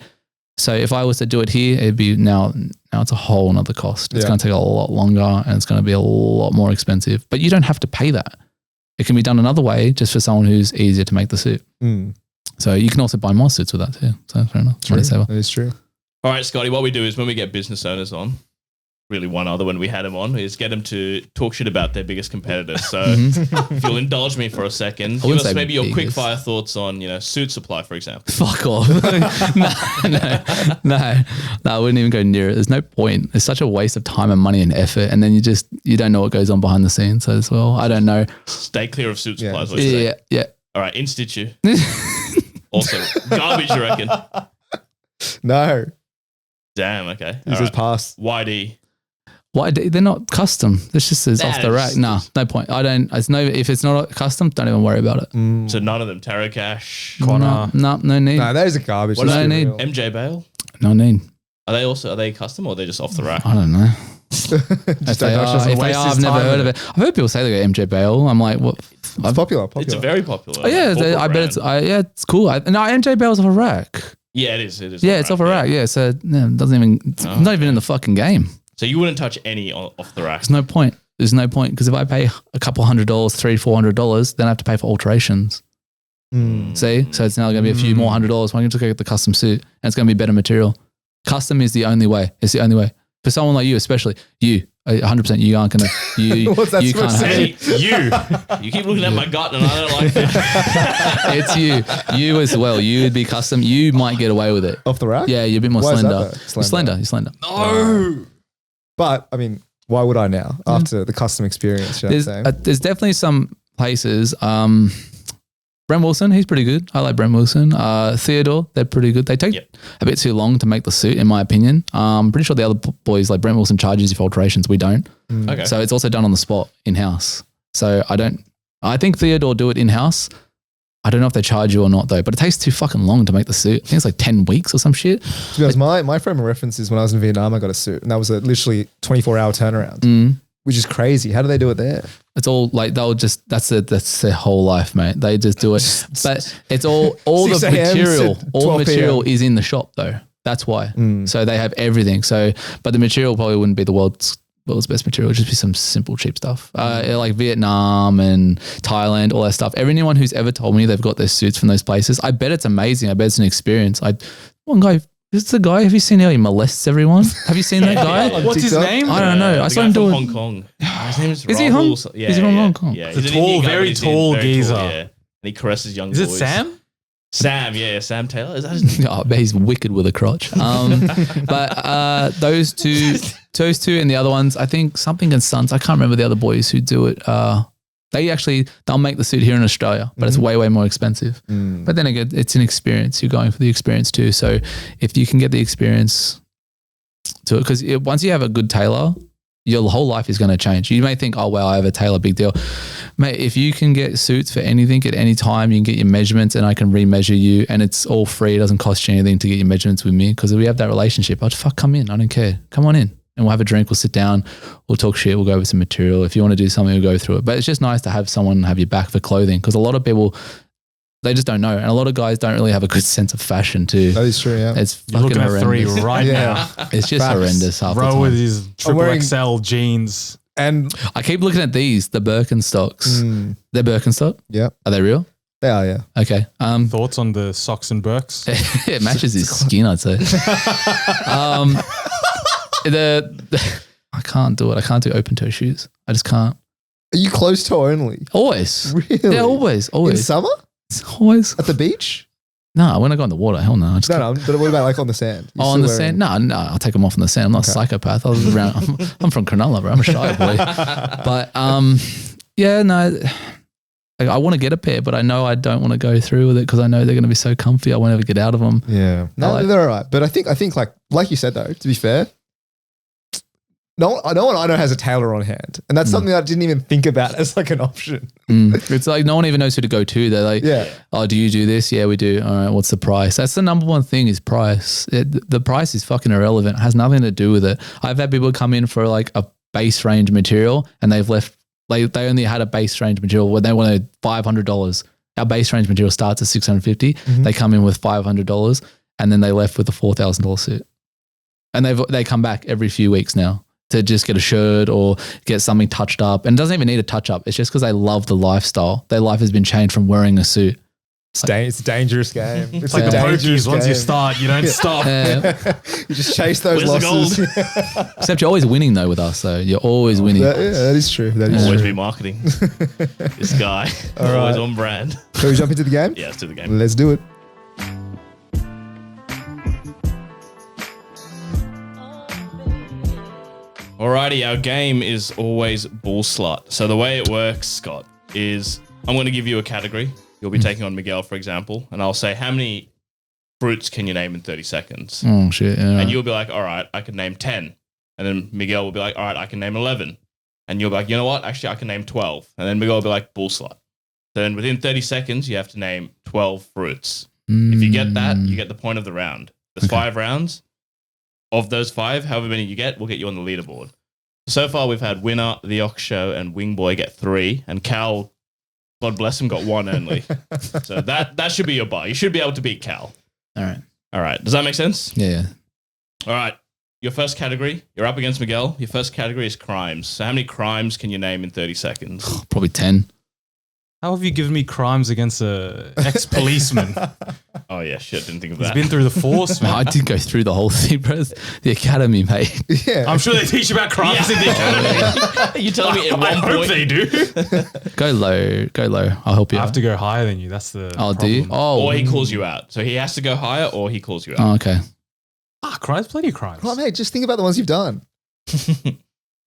So if I was to do it here, it'd be now it's a whole nother cost. It's going to take a lot longer and it's going to be a lot more expensive. But you don't have to pay that. It can be done another way just for someone who's easier to make the suit. So you can also buy more suits with that too. So fair enough. Money saver. That is true. All right, Scotty, what we do is when we get business owners on, really one other when we had them on, is get them to talk shit about their biggest competitors. So if you'll indulge me for a second, give wouldn't us say maybe your quick biggest. fire thoughts on, suit supply, for example. Fuck off. No, I wouldn't even go near it. There's no point. It's such a waste of time and money and effort. And then you don't know what goes on behind the scenes as well. I don't know. Stay clear of suit Yeah. supplies. What you say. Yeah. All right, in situ. Also, garbage, you reckon? No. Damn, okay. This All is right. past. YD. Why they're not custom? This just is off That the is- rack. Nah, no point. If it's not custom, don't even worry about it. So none of them. Tarot Cash. Connor. No need. No, those are garbage. What Let's do I be need? real. MJ Bale. No need. Are they custom or are they just off the rack? I don't know. Just If don't they touch are, us. if they waste are his I've never time heard of with it. I've heard people say they go MJ Bale. I'm like, what? It's popular. It's a very popular. Oh, yeah, corporate I bet brand. it's cool. No, MJ Bale's off a rack. Yeah, it is. It is. Yeah, it's off a rack. Yeah, so it doesn't even, it's not even in the fucking game. So you wouldn't touch any off the rack. There's no point. There's no point because if I pay a couple $100, $300-$400, then I have to pay for alterations. See? So it's now going to be a few more $100. Why don't you just go get the custom suit and it's going to be better material. Custom is the only way. It's the only way. For someone like you, especially you, 100% you aren't going to, you What's that can't supposed to have Hey, it. you keep looking at my gut and I don't like that. It's you as well. You would be custom. You might get away with it. Off the rack? Yeah, you're a bit more Why is that slender. though? You're slender. No. But, I mean, why would I now after the custom experience? You know what I'm saying? There's definitely some places. Brent Wilson, he's pretty good. I like Brent Wilson. Theodore, they're pretty good. They take a bit too long to make the suit, in my opinion. I'm pretty sure the other boys, like Brent Wilson, charges you for alterations. We don't. Okay. So it's also done on the spot in house. So I don't I think Theodore do it in-house. I don't know if they charge you or not though, but it takes too fucking long to make the suit. I think it's like 10 weeks or some shit. To be honest, my frame of reference is when I was in Vietnam, I got a suit, and that was a literally 24-hour turnaround, which is crazy. How do they do it there? It's all like that's their whole life, mate. They just do it. But it's all the 6 a.m. material. to All 12 the material p.m. is in the shop though. That's why. So they have everything. So, but the material probably wouldn't be the world's best material. It'd just be some simple, cheap stuff. Like Vietnam and Thailand, all that stuff. Anyone who's ever told me they've got their suits from those places, I bet it's amazing. I bet it's an experience. One guy, this is the guy. Have you seen how he molests everyone? Have you seen that guy? What's his name? I don't know. I saw him do Hong Kong. His name is Is he Hong? Yeah, Is he from Hong Kong? Yeah, The he's an tall, Indian guy, very but he's tall very geezer. yeah. And he caresses young Is boys. it Sam? Sam, yeah, Sam Taylor. Is that his name? Oh, I bet he's wicked with a crotch. But those two and the other ones, I think something and Sons. I can't remember the other boys who do it. They'll make the suit here in Australia, but it's way, way more expensive. But then again, it's an experience. You're going for the experience too. So if you can get the experience to it, because once you have a good tailor, your whole life is going to change. You may think, oh, wow, I have a tailor, big deal. Mate, if you can get suits for anything at any time, you can get your measurements and I can remeasure you and it's all free. It doesn't cost you anything to get your measurements with me because we have that relationship. I'll just come in. I don't care. Come on in and we'll have a drink. We'll sit down. We'll talk shit. We'll go over some material. If you want to do something, we'll go through it. But it's just nice to have someone have your back for clothing because a lot of people, they just don't know. And a lot of guys don't really have a good sense of fashion too. That is true, yeah. It's You're fucking looking at 3 horrendous. right Yeah. now. It's just Facts. horrendous half the Ro time. with his triple wearing- XL jeans. And I keep looking at these, the Birkenstocks. They're Birkenstock? yeah, Are they real? they are, yeah. Okay. Thoughts on the socks and Birks? It matches his skin, I'd say. I can't do it. I can't do open toe shoes. I just can't. Are you closed toe only? Always. Really? Yeah, always. In summer? It's always. At the beach? No, when I go in the water, hell no. I just No, but what about like on the sand? You're Oh, on still the wearing- sand? No, I'll take them off on the sand. I'm not a psychopath. I was around. I'm from Cronulla, bro. I'm a shy boy. But yeah, no. Like, I want to get a pair, but I know I don't want to go through with it because I know they're going to be so comfy. I won't ever get out of them. Yeah. No, like- they're all right. But I think like you said though, to be fair, no one I know has a tailor on hand. And that's something I didn't even think about as like an option. It's like no one even knows who to go to. They're like, Yeah. oh, do you do this? Yeah, we do. All right, what's the price? That's the number one thing is price. The price is fucking irrelevant. It has nothing to do with it. I've had people come in for like a base range material and they've left, they only had a base range material where they wanted $500. Our base range material starts at $650. They come in with $500 and then they left with a $4,000 suit. And they come back every few weeks now to just get a shirt or get something touched up. And it doesn't even need a touch up. It's just because they love the lifestyle. Their life has been changed from wearing a suit. It's a dangerous game. It's Like a the dangerous pokies, once you game. start, you don't stop. You just chase those Where's the losses. Except you're always winning though with us. So you're always winning. That is true. That is Always true. be marketing. This guy, always on brand. So we jump into the game? Yeah, let's do the game. Let's do it. Alrighty, our game is always Bullslut. So the way it works, Scott, is I'm going to give you a category. You'll be taking on Miguel, for example, and I'll say, how many fruits can you name in 30 seconds? Oh shit. Yeah. And you'll be like, all right, I can name 10. And then Miguel will be like, all right, I can name 11. And you'll be like, you know what? Actually, I can name 12. And then Miguel will be like, Bullslut. Then within 30 seconds, you have to name 12 fruits. If you get that, you get the point of the round. There's 5 rounds. Of those 5, however many you get, we'll get you on the leaderboard. So far, we've had Winner, The Ox Show, and Wingboy get 3. And Cal, God bless him, got 1 only. So that should be your bar. You should be able to beat Cal. All right. All right. Does that make sense? Yeah. All right. Your first category, you're up against Miguel. Your first category is crimes. So how many crimes can you name in 30 seconds? Probably 10. How have you given me crimes against a ex-policeman? Oh, yeah, shit. Didn't think of He's that. been through the force, No, man. I didn't go through the whole thing, bro. It's the academy, mate. Yeah. I'm sure they teach you about crimes in the academy. You telling me at I one hope point they do. Go low. Go low. I'll help you. I out. have to go higher than you. That's the Oh, problem. do you? Oh. or he calls you out. So he has to go higher or he calls you out. Oh, okay. Crimes? Plenty of crimes. Well, mate, just think about the ones you've done.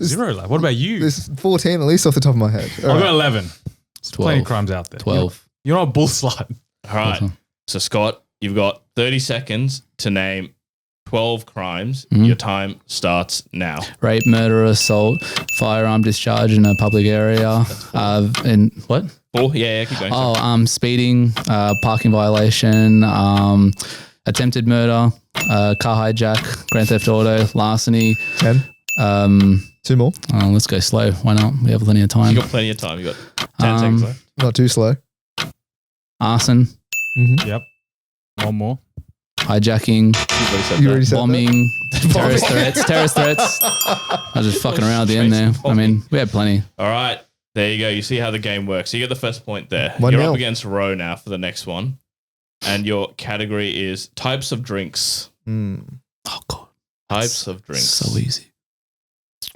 0, lad. What about you? There's 14 at least off the top of my head. All I'll right. go 11. There's 12. plenty of crimes out there. 12. You're not Bullslut. All right. So, Scott, you've got 30 seconds to name 12 crimes. Your time starts now. Rape, murder, assault, firearm discharge in a public area. And what? 4? Yeah, keep going. Oh, speeding, parking violation, attempted murder, car hijack, Grand Theft Auto, larceny. 10. 2 more. Let's go slow. Why not? We have plenty of time. You got plenty of time. You got 10 seconds left. Not too slow. Arson, Yep. One more. hijacking, You already said bombing, terrorist threats. I was just fucking around at the end there. I mean, we had plenty. All right. There you go. You see how the game works. You get the first point there. 1-0. You're up against Ro now for the next one. And your category is types of drinks. Oh God, Types of drinks. so easy.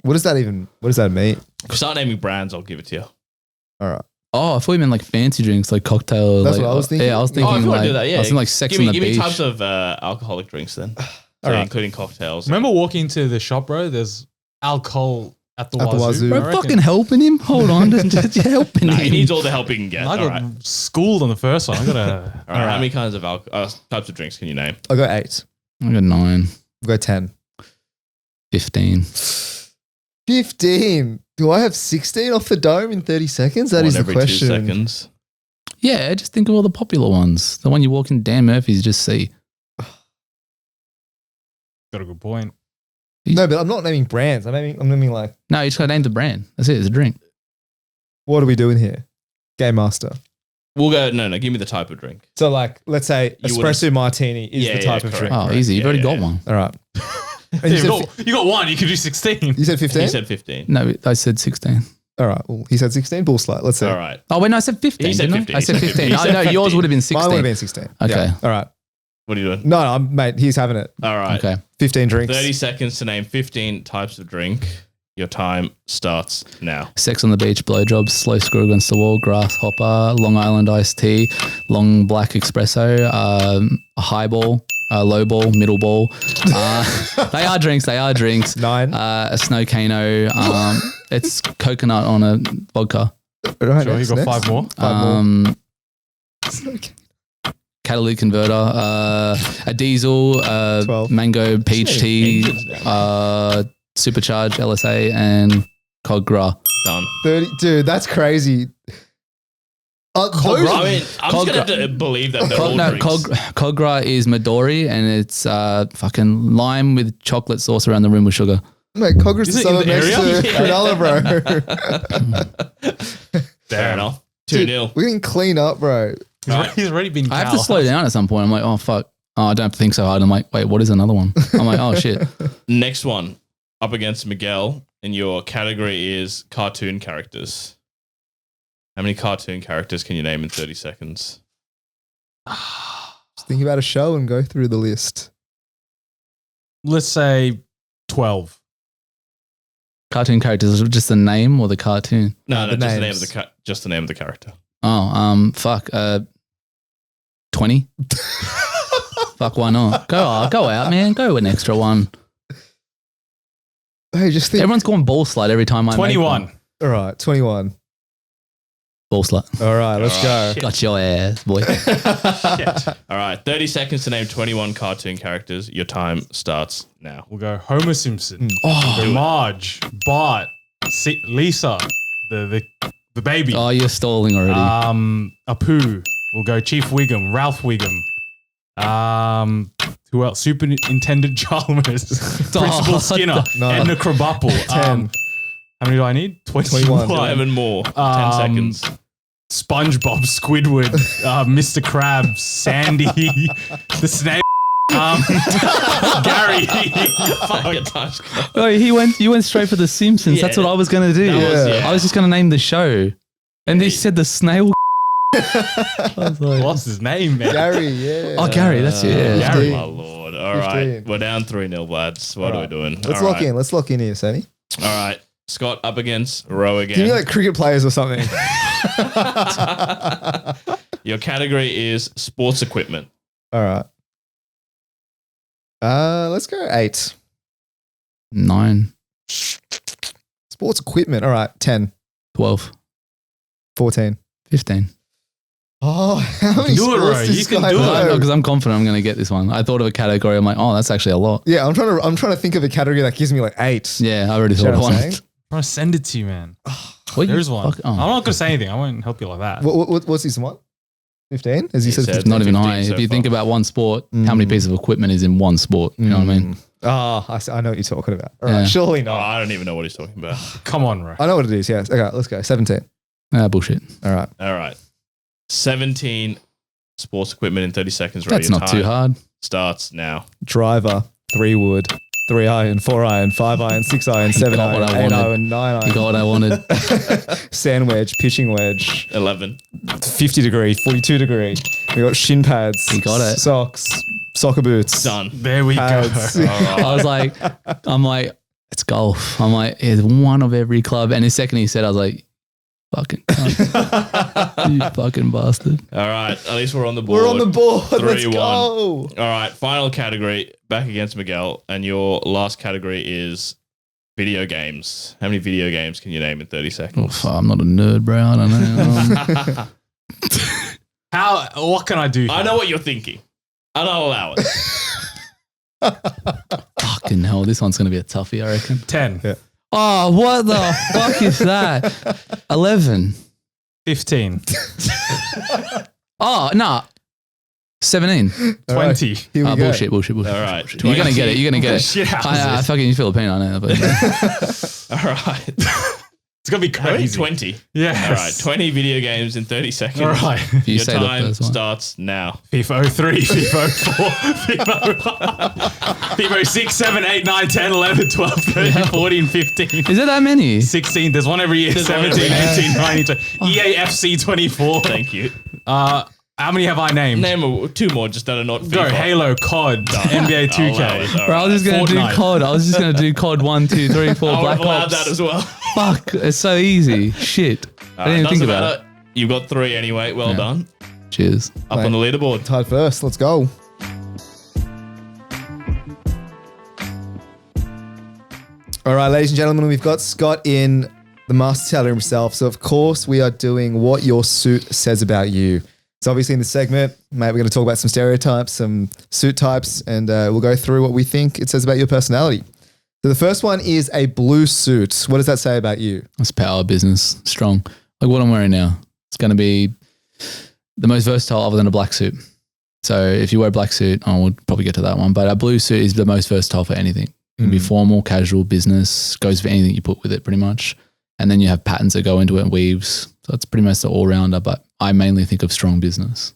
What does that mean? If you start naming brands, I'll give it to you. All right. Oh, I thought you meant like fancy drinks, like cocktail. That's like, what I was thinking. Yeah, I was Oh, thinking if you want like, to do that, yeah. I was thinking like Sex give on me, the give Beach. me types of alcoholic drinks then. So right. including cocktails. Remember walking into the shop, bro? There's alcohol at the At the wazoo. wazoo. Bro, I reckon. fucking helping him. Hold on, just helping Nah, him. he needs all the help he can get. I All got right. schooled on the first one. I got a. All right. How many kinds of types of drinks can you name? I'll go 8. I got 9, I'll go 10. 15. 15. Do I have 16 off the dome in 30 seconds? That One is the every question. 2 seconds. Yeah, just think of all the popular ones. The one you walk in Dan Murphy's, just see. Got a good point. No, but I'm not naming brands. I'm naming like, No, you just gotta name the brand. That's it. It's a drink. what are we doing here? Game Master. We'll go. No. Give me the type of drink. So like, let's say You espresso martini is Yeah, the type yeah, of correct. drink. Oh, Correct. easy. You've Yeah, already yeah, got yeah. one. All right. And Hey, you, said, you got one. You could do 16. you said 15? He said 15. No, I said 16. All right. Well, he said 16. Bullslut. Let's see. All right. Oh, wait, no, I said 15. He said didn't 15. I said He said 15. 15. Oh, He no, said yours 15. would have been 16. Mine would have been 16. Okay. Yeah. All right. What are you doing? No, mate, he's having it. All right. Okay. 15 drinks. 30 seconds to name 15 types of drink. Your time starts now. Sex on the beach, blowjobs, slow screw against the wall, grasshopper, Long Island iced tea, long black espresso, a highball, a low ball, middle ball. They are drinks. 9. A snow cano. It's coconut on a vodka. All right, Sure, you got 5 more. 5 more. Um, catalytic converter, a diesel, 12. mango peach tea, Engines now. supercharged LSA, and Cogra. Done. 30. Dude, that's crazy. Those- I mean, I'm Cog- just going to believe that they're all drinks. Cogra is Midori, and it's fucking lime with chocolate sauce around the rim with sugar. Mate, Cogra's Is the it in suburb the next area? to Cronulla, bro. Fair enough. Dude, 2-0. we're getting clean up, bro. He's already been. I have to slow down at some point. I'm like, oh, fuck. Oh, I don't have to think so hard. I'm like, wait, what is another one? I'm like, oh, shit. Next one, up against Miguel, and your category is cartoon characters. How many cartoon characters can you name in 30 seconds? Just think about a show and go through the list. Let's say 12. Cartoon characters, just the name or the cartoon? No, the just the name names. of just the name of the character. Oh, fuck. 20? Fuck, why not? Go out, man. Go with an extra one. Hey, just think. Everyone's going Bullslut every time I make 21. one. All right, 21. Bullslut. All right, let's go. Shit. Got your ass, boy. All right, 30 seconds to name 21 cartoon characters. Your time starts now. We'll go Homer Simpson. Oh, We'll go Marge, Bart, Lisa, the baby. oh, you're stalling already. Apu. We'll go Chief Wiggum, Ralph Wiggum. Who else? Superintendent Chalmers, Principal Skinner, No. Edna Krabappel. 10. How many do I need? 21. 11 more. 10 seconds. SpongeBob, Squidward, Mr. Krabs, Sandy, the snake. Gary. Fuck, your time's gone. Oh, you went straight for the Simpsons. Yeah, That's what I was gonna do. that was- yeah. I was just gonna name the show, and they said the snail. I was like, What's his name, man? Gary, yeah. oh, Gary, that's it. Yeah. Gary. My lord. All right. 15. We're down 3-0, lads. What are we doing? Let's All lock right. in. Let's lock in here, Sonny. All right. Scott up against Ro again. Give me like cricket players or something. Your category is sports equipment. All right. Let's go 8. 9, Sports equipment. All right. 10. 12, 14. 15. Oh, how many do it, sports Ro. does You this can guy do it. know? Because I'm confident I'm gonna get this one. I thought of a category. I'm like, oh, that's actually a lot. Yeah, I'm trying to think of a category that gives me like 8. Yeah, I already You know thought of what I'm one. saying? I'm gonna send it to you, man. What you There's one. fuck- oh. I'm not gonna say anything. I won't help you like that. What's this one? 15? As you He said, said 15. Not even 15 high. so If you think far. about one sport, how many pieces of equipment is in one sport? You know what I mean? I know what you're talking about. All right, Yeah. surely Oh, not. I don't even know what he's talking about. Come on, bro. I know what it is, yes. Okay, let's go. 17. Bullshit. All right. All right. 17 sports equipment in 30 seconds. Right, That's your not time too hard. starts now. Driver, 3 wood, 3 iron, 4 iron, 5 iron, 6 iron, 7 got iron, what I 8 wanted. iron, 9 You got iron. what I wanted. Sand wedge, pitching wedge, 11. 50 degree, 42 degree. We got shin pads. You got it. Socks, soccer boots. Done. There we Pads. go. I was like, I'm like, it's golf. I'm like, it's one of every club. And the second he said, I was like, fucking cunt. You fucking bastard. All right. At least we're on the board. We're on the board. 3-1. Let's go. All right. Final category. Back against Miguel. And your last category is video games. How many video games can you name in 30 Oh, seconds? fuck, I'm not a nerd, bro. I don't know. What can I do? I know what you're thinking. And I'll allow it. Fucking hell, this one's going to be a toughie, I reckon. 10, Yeah. Oh, what the fuck is that? 11. 15, Oh, nah. 17. All right, 20. Here we go. Bullshit. All right. You're going to get it. You're going to get it. Shit I houses. fucking, you Filipino, I know. But All right. It's going to be How many? crazy. 20. Yeah. All right. 20 video games in 30 seconds. All right. if you Your say the time first one. starts now. FIFA 03, FIFA 04, FIFA 06, 7, 8, 9, 10, 11, 12, 13, 14, 15. Is it that many? 16. There's one every year. There's one 17, every 18, 19, 20. EA FC 24. Thank you. How many have I named? Name 2 more just that are not Go FIFA. Halo, COD, NBA I'll allow it. 2K. All Bro, I was just going to do Fortnite. COD. I was just going to do COD 1, 2, 3, 4, I would Black have allowed Ops. that as well. Fuck, it's so easy. Shit. I didn't even think Doesn't about it. matter. You've got 3 anyway. Well Yeah. done. Cheers. Up on the leaderboard. Tied first. Let's go. All right, ladies and gentlemen, we've got Scott in, the master tailor himself. So, of course, we are doing what your suit says about you. So, obviously, in this segment, mate, we're going to talk about some stereotypes, some suit types, and we'll go through what we think it says about your personality. So, the first one is a blue suit. What does that say about you? It's power business, strong. Like what I'm wearing now. It's going to be the most versatile other than a black suit. So if you wear a black suit, we'll probably get to that one. But a blue suit is the most versatile for anything. It can be formal, casual, business, goes for anything you put with it pretty much. And then you have patterns that go into it and weaves. So it's pretty much the all-rounder, but I mainly think of strong business.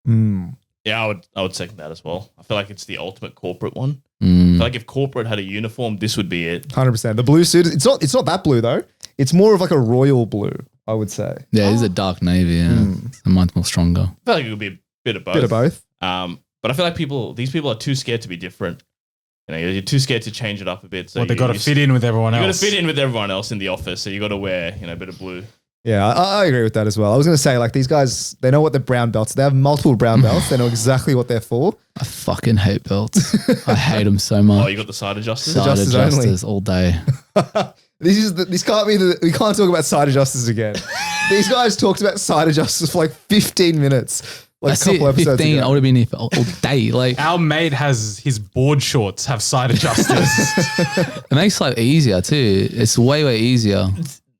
Yeah, I would second that as well. I feel like it's the ultimate corporate one. I Mm. feel like if corporate had a uniform, this would be it. 100%. The blue suit, it's not that blue, though. It's more of like a royal blue, I would say. Yeah, it's a dark navy. Yeah, it's much more stronger. I feel like it would be a bit of both. Bit of both. But I feel like these people are too scared to be different. You know, you're too scared to change it up a bit. So Well, they got to fit in with everyone You got else. to fit in with everyone else in the office, so you got to wear, a bit of blue. Yeah, I agree with that as well. I was going to say, like, these guys, they know what their brown belts. They have multiple brown belts. They know exactly what they're for. I fucking hate belts. I hate them so Oh, much. you got the side adjusters. Side adjusters only. adjusters all day. This can't be we can't talk about side adjusters again. These guys talked about side adjusters for like 15 minutes, like That's a couple it. episodes 15. I ago. would have been here for all day. Like Our mate has his board shorts have side adjusters. it makes life easier too. It's way easier.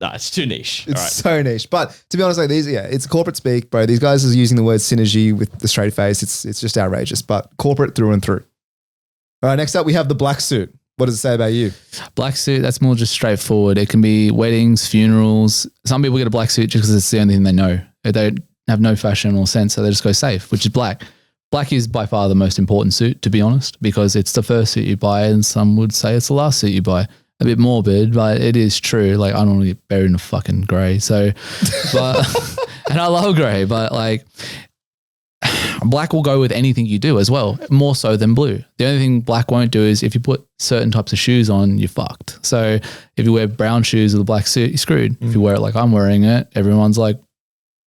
Nah, it's too niche. It's All right. so niche. But to be honest, like it's corporate speak, bro. These guys are using the word synergy with the straight face. It's just outrageous, but corporate through and through. All right, next up we have the black suit. What does it say about you? Black suit, that's more just straightforward. It can be weddings, funerals. Some people get a black suit just because it's the only thing they know. They have no fashion or sense, so they just go safe, which is black. Black is by far the most important suit, to be honest, because it's the first suit you buy, and some would say it's the last suit you buy. A bit morbid, but it is true. Like, I don't want to get buried in a fucking grey. So, but, and I love grey, but like, black will go with anything you do as well, more so than blue. The only thing black won't do is if you put certain types of shoes on, you're fucked. So if you wear brown shoes with a black suit, you're screwed. If you wear it like I'm wearing it, everyone's like,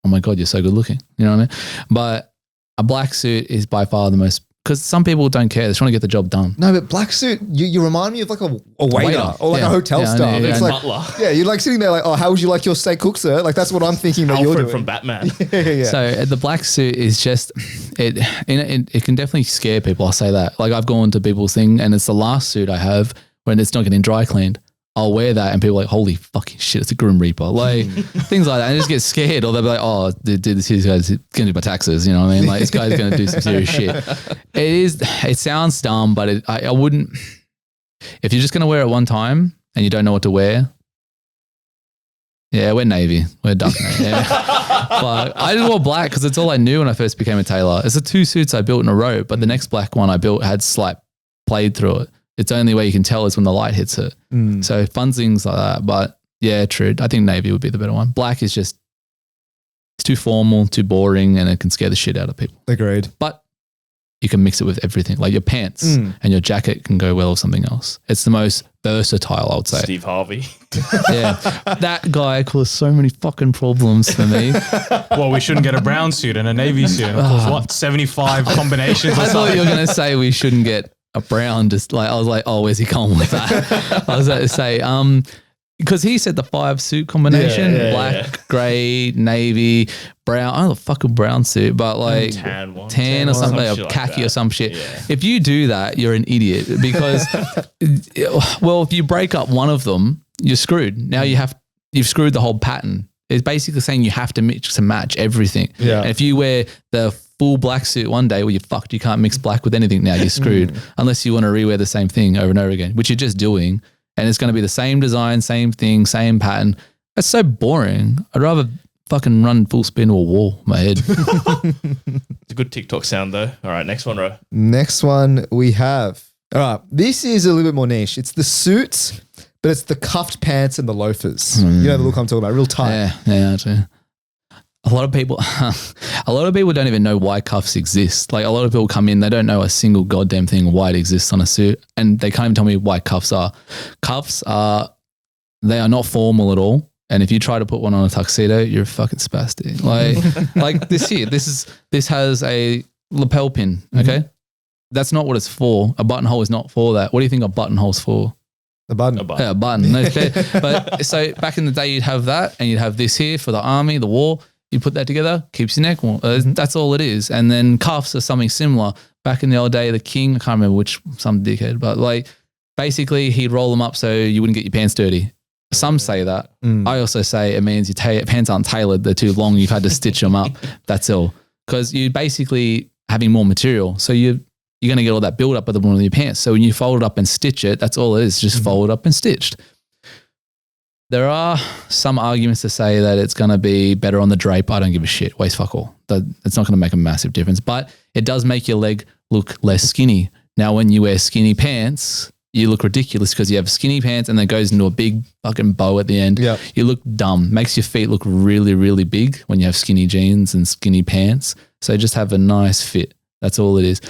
oh my God, you're so good looking. You know what I mean? But a black suit is by far the most, because some people don't care. They're trying to get the job done. No, but black suit, you remind me of like a waiter or like Yeah. a hotel Yeah, I staff. know, It's yeah. like, Butler. yeah, you're like sitting there like, oh, how would you like your steak cooked, sir? Like that's what I'm thinking that you're Alfred doing. from Batman. yeah. So the black suit is just, it can definitely scare people. I'll say that. Like I've gone to people's thing and it's the last suit I have when it's not getting dry cleaned. I'll wear that and people are like, holy fucking shit, it's a Grim Reaper. Like things like that. And I just get scared. Or they'll be like, oh, dude, this guy's going to do my taxes. You know what I mean? Like this guy's going to do some serious shit. It sounds dumb, but I wouldn't, if you're just going to wear it one time and you don't know what to wear, yeah, we're navy. We're dark navy. Yeah. But I just wore black because it's all I knew when I first became a tailor. It's the 2 suits I built in a row, but the next black one I built had slight plaid through it. It's the only way you can tell is when the light hits it. So fun things like that. But yeah, true. I think navy would be the better one. Black is just, it's too formal, too boring, and it can scare the shit out of people. Agreed. But you can mix it with everything. Like your pants and your jacket can go well with something else. It's the most versatile, I would say. Steve Harvey. Yeah. That guy caused so many fucking problems for me. Well, we shouldn't get a brown suit and a navy suit. And of course, what, 75 combinations or I thought something? you were going to say we shouldn't get a brown, just like, I was like, oh, where's he going with that? I was about to say, because he said the 5 suit combination, black, grey, navy, brown. I don't know the fucking brown suit, but like tan or something, or like khaki that. or some shit. Yeah. If you do that, you're an idiot because, well, if you break up one of them, you're screwed. Now you've screwed the whole pattern. It's basically saying you have to mix and match everything. Yeah. And if you wear the full black suit one day, well, you're fucked. You can't mix black with anything now. You're screwed unless you want to rewear the same thing over and over again, which you're just doing. And it's going to be the same design, same thing, same pattern. That's so boring. I'd rather fucking run full spin to a wall in my head. It's a good TikTok sound though. All right, next one, Ro. Next one we have. All right. This is a little bit more niche. It's the suits, but it's the cuffed pants and the loafers. You know the look I'm talking about, real tight. Yeah, actually. A lot of people don't even know why cuffs exist. Like a lot of people come in, they don't know a single goddamn thing why it exists on a suit, and they can't even tell me why cuffs are. They are not formal at all. And if you try to put one on a tuxedo, you're fucking spastic. Like this here, this has a lapel pin. Okay, that's not what it's for. A buttonhole is not for that. What do you think a buttonhole's for? The button. Yeah, a button. No, but so back in the day, you'd have that, and you'd have this here for the army, the war. You put that together, keeps your neck warm. That's all it is. And then cuffs are something similar. Back in the old day, the king, I can't remember which, some dickhead, but like basically he'd roll them up so you wouldn't get your pants dirty. Some say that. I also say it means your pants aren't tailored. They're too long. You've had to stitch them up. That's all. Because you're basically having more material. So you're going to get all that build up at the bottom of your pants. So when you fold it up and stitch it, that's all it is. Just fold it up and stitched. There are some arguments to say that it's going to be better on the drape. I don't give a shit. Waste fuck all. It's not going to make a massive difference, but it does make your leg look less skinny. Now, when you wear skinny pants, you look ridiculous because you have skinny pants and then it goes into a big fucking bow at the end. Yep. You look dumb. Makes your feet look really, really big when you have skinny jeans and skinny pants. So just have a nice fit. That's all it is.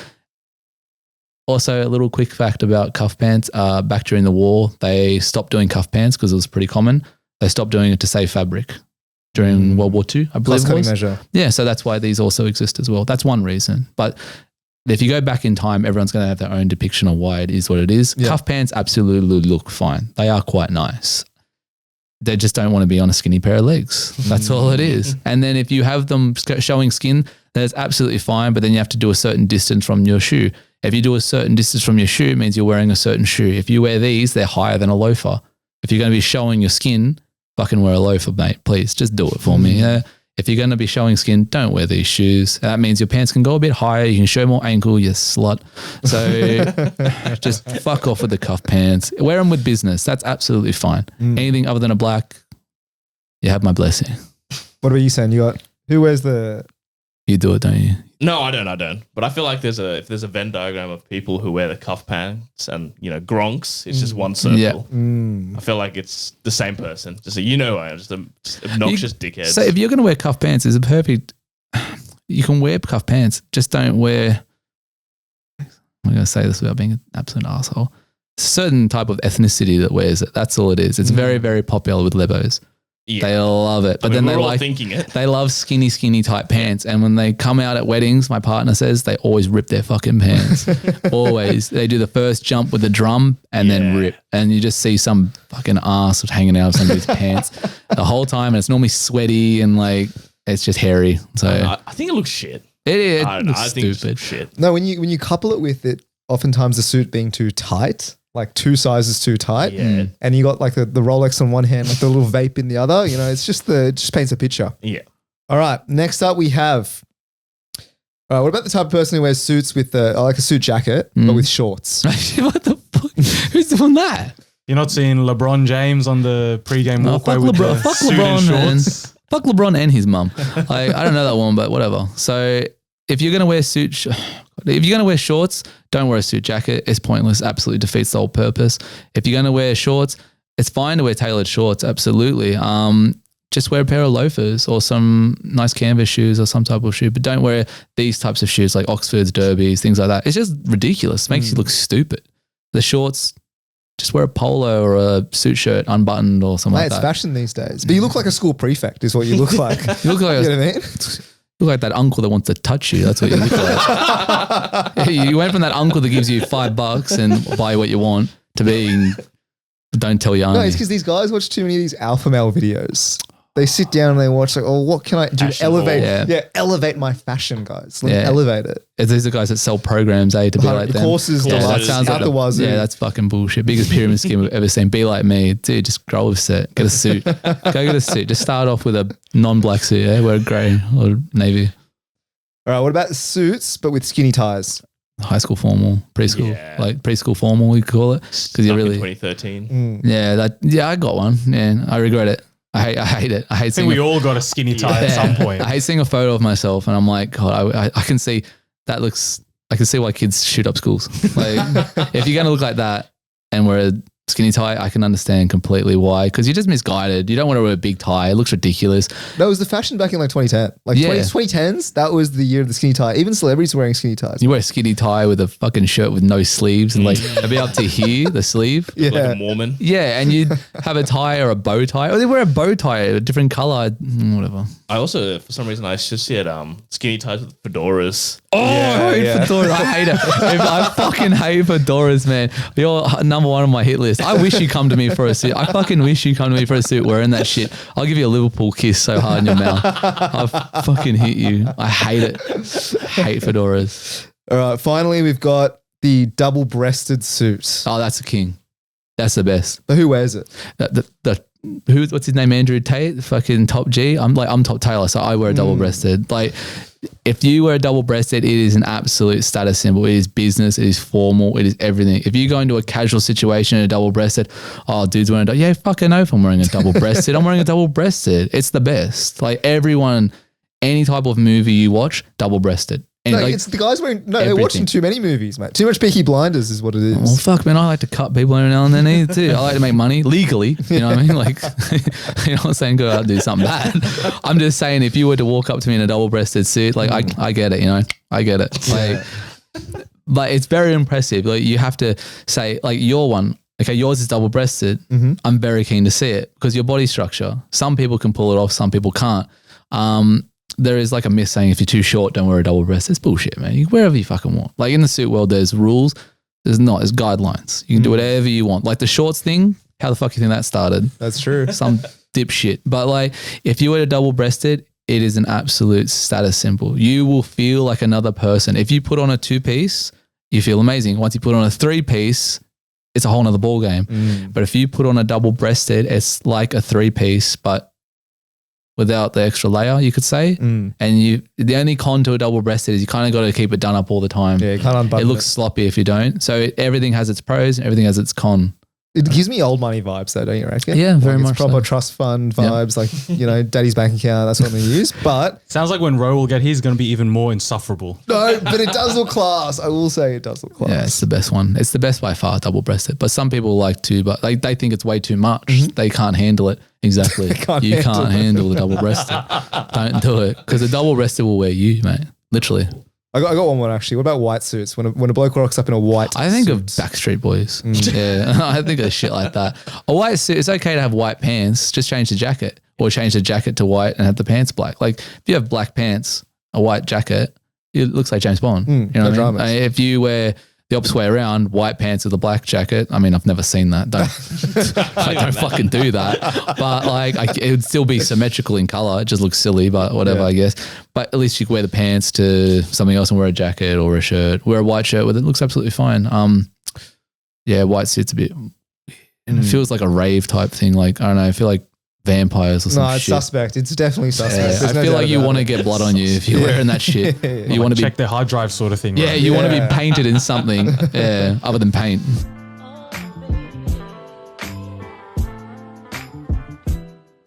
Also, a little quick fact about cuff pants. Back during the war, they stopped doing cuff pants because it was pretty common. They stopped doing it to save fabric during World War II, I believe Plus it cutting was. measure. Yeah, so that's why these also exist as well. That's one reason. But if you go back in time, everyone's going to have their own depiction of why it is what it is. Yeah. Cuff pants absolutely look fine. They are quite nice. They just don't want to be on a skinny pair of legs. That's all it is. And then if you have them showing skin, that's absolutely fine, but then you have to do a certain distance from your shoe. If you do a certain distance from your shoe, it means you're wearing a certain shoe. If you wear these, they're higher than a loafer. If you're going to be showing your skin, fucking wear a loafer, mate. Please, just do it for me. Yeah. If you're going to be showing skin, don't wear these shoes. That means your pants can go a bit higher. You can show more ankle, you slut. So just fuck off with the cuff pants. Wear them with business. That's absolutely fine. Anything other than a black, you have my blessing. What about you saying? Who wears the... You do it, don't you? No, I don't. But I feel like if there's a Venn diagram of people who wear the cuff pants and, gronks, it's just one circle. Yeah. I feel like it's the same person. Just just obnoxious dickheads. So if you're going to wear cuff pants, it's a perfect... You can wear cuff pants. Just don't wear... I'm going to say this without being an absolute asshole. A certain type of ethnicity that wears it. That's all it is. It's very, very popular with lebos. Yeah. They love it. But I mean, then we're all thinking it. They love skinny type pants. And when they come out at weddings, my partner says they always rip their fucking pants. Always. They do the first jump with the drum and then rip. And you just see some fucking ass hanging out of somebody's pants the whole time. And it's normally sweaty and like, it's just hairy. So I think it looks shit. it is. I It looks think stupid. it's shit. No, when you couple it with it, oftentimes the suit being too tight, like 2 sizes too tight. Yeah. And you got like the Rolex on one hand, like the little vape in the other. You know, it's just it just paints a picture. Yeah. All right. Next up, we have. All right. What about the type of person who wears suits with like a suit jacket, but with shorts? What the fuck? Who's doing that? You're not seeing LeBron James on the pre-game walkway fuck with LeBron, the fuck suit LeBron, and man. shorts? Fuck LeBron and his mum. Like, I don't know that one, but whatever. So if you're gonna wear if you're gonna wear shorts, don't wear a suit jacket. It's pointless. Absolutely defeats the whole purpose. If you're gonna wear shorts, it's fine to wear tailored shorts. Absolutely. Just wear a pair of loafers or some nice canvas shoes or some type of shoe, but don't wear these types of shoes like Oxfords, Derbies, things like that. It's just ridiculous. It makes you look stupid. The shorts, just wear a polo or a suit shirt unbuttoned or something like It's that. fashion these days. But you look like a school prefect is what you look like. You look like You know what I mean? You look like that uncle that wants to touch you. That's what you look like. You went from that uncle that gives you $5 and buy what you want to being don't tell your No, auntie. it's because these guys watch too many of these alpha male videos. They sit down and they watch like, oh, what can I do? To elevate, elevate my fashion, guys. Let me elevate it. These are guys that sell programs, to be like them. Courses, that sounds out like the wazoo. Yeah, that's fucking bullshit. Biggest pyramid scheme I've ever seen. Be like me, dude. Just grow a set, get a suit, go get a suit. Just start off with a non-black suit. Yeah, wear a grey or navy. All right, what about suits but with skinny ties? High school formal, preschool, like preschool formal, we call it, because you really 2013. Yeah, I got one. Yeah, I regret it. I hate it. I think we all got a skinny tie at some point. I hate seeing a photo of myself and I'm like, God, I can see that looks. I can see why kids shoot up schools. Like, if you're gonna look like that and wear a skinny tie, I can understand completely why. Because you're just misguided. You don't want to wear a big tie. It looks ridiculous. That was the fashion back in like 2010. Like 2010s, that was the year of the skinny tie. Even celebrities were wearing skinny ties. You wear a skinny tie with a fucking shirt with no sleeves and like it'd be up to here, the sleeve. Like a Mormon. Yeah, and you'd have a tie or a bow tie. Or they wear a bow tie, a different color, whatever. I also, for some reason, I just see skinny ties with fedoras. Oh, I hate fedoras. I hate it. I fucking hate fedoras, man. You're number one on my hit list. I wish you come to me for a suit. I fucking wish you come to me for a suit wearing that shit. I'll give you a Liverpool kiss so hard in your mouth. I'll fucking hit you. I hate it. Hate fedoras. All right, finally, we've got the double-breasted suit. Oh, that's a king. That's the best. But who wears it? What's his name? Andrew Tate, fucking top G. I'm top tailor, so I wear a double-breasted. Like, if you wear a double-breasted, it is an absolute status symbol. It is business. It is formal. It is everything. If you go into a casual situation in a double-breasted, oh, dude's wearing a fucking oath, I'm wearing a double-breasted. I'm wearing a double-breasted. It's the best. Like, everyone, any type of movie you watch, double-breasted. And No, like, it's the guys wearing. No, they're everything. watching too many movies, mate. Too much Peaky Blinders is what it is. well, fuck, man, I like to cut people every now and then either too. I like to make money legally. You know what I mean? Like, you know what I'm saying? Go out and do something bad. I'm just saying, if you were to walk up to me in a double-breasted suit, like, I get it, you know? I get it. Like, but it's very impressive. Like, you have to say, like, your one, okay, yours is double-breasted. I'm very keen to see it because your body structure, some people can pull it off, some people can't. There is like a myth saying if you're too short, don't wear a double breast. It's bullshit, man. You wear whatever you fucking want. Like in the suit world, there's rules. There's guidelines. You can do whatever you want. Like the shorts thing, how the fuck you think that started? That's true. Some dipshit. But like if you wear a double breasted, it is an absolute status symbol. You will feel like another person. If you put on a 2-piece, you feel amazing. Once you put on a 3-piece, it's a whole nother ball game. But if you put on a double breasted, it's like a 3-piece, but without the extra layer, you could say. And the only con to a double breasted is you kind of got to keep it done up all the time. Yeah, you can't unbutton it. Looks sloppy if you don't. So everything has its pros and everything has its con. It gives me old money vibes though, don't you reckon? Yeah, very much It's proper so. trust fund vibes, like, you know, daddy's bank account, that's what they use. But Sounds like when Ro will get his, going to be even more insufferable. no, but it does look class. I will say it does look class. Yeah, it's the best one. It's the best by far, double breasted. But some people like to, but they think it's way too much. They can't handle it. Exactly. You can't handle the double breasted. Don't do it because the double breasted will wear you, mate. Literally. I got one more actually. What about white suits? When a bloke rocks up in a white I think suit. of Backstreet Boys. Yeah, I think of shit like that. A white suit, it's okay to have white pants, just change the jacket or change the jacket to white and have the pants black. Like if you have black pants, a white jacket, it looks like James Bond. You know what I mean? If you wear the opposite way around, white pants with a black jacket, I mean, I've never seen that. Don't fucking do that. But like, it would still be symmetrical in color. It just looks silly, but whatever, I guess. But at least you can wear the pants to something else and wear a jacket or a shirt. Wear a white shirt with it. Looks absolutely fine. yeah, white suit's a bit, and it feels like a rave type thing. Like, I don't know, I feel like vampires or something. No, it's suspect. It's definitely suspect. Yeah, There's I no feel doubt like you about want to it. get blood on you if you're wearing that shit. You want to be check their hard drive sort of thing. Yeah, right? you want to Yeah. be painted in something, other than paint.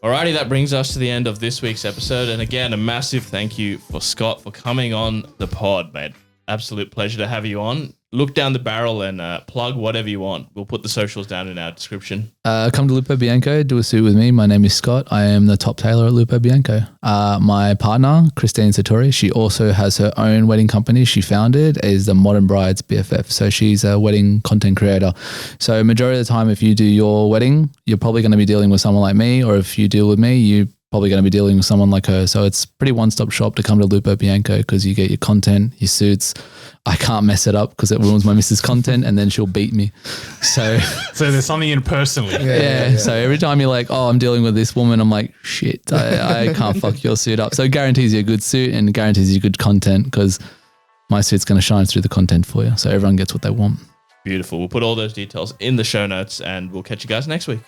Alrighty, that brings us to the end of this week's episode. And again, a massive thank you for Scott for coming on the pod, mate. Absolute pleasure to have you on. Look down the barrel and plug whatever you want. We'll put the socials down in our description. Come to Lupo Bianco, do a suit with me. My name is Scott. I am the top tailor at Lupo Bianco. My partner, Christine Satori, she also has her own wedding company. She founded is the Modern Brides BFF. So she's a wedding content creator. So majority of the time, if you do your wedding, you're probably going to be dealing with someone like me, or if you deal with me, you're probably going to be dealing with someone like her. So it's pretty one-stop shop to come to Lupo Bianco because you get your content, your suits. I can't mess it up because it ruins my missus' content and then she'll beat me. So there's something in personally. yeah. So every time you're like, oh, I'm dealing with this woman, I'm like, shit, I can't fuck your suit up. So it guarantees you a good suit and guarantees you good content because my suit's going to shine through the content for you. So everyone gets what they want. Beautiful. We'll put all those details in the show notes and we'll catch you guys next week.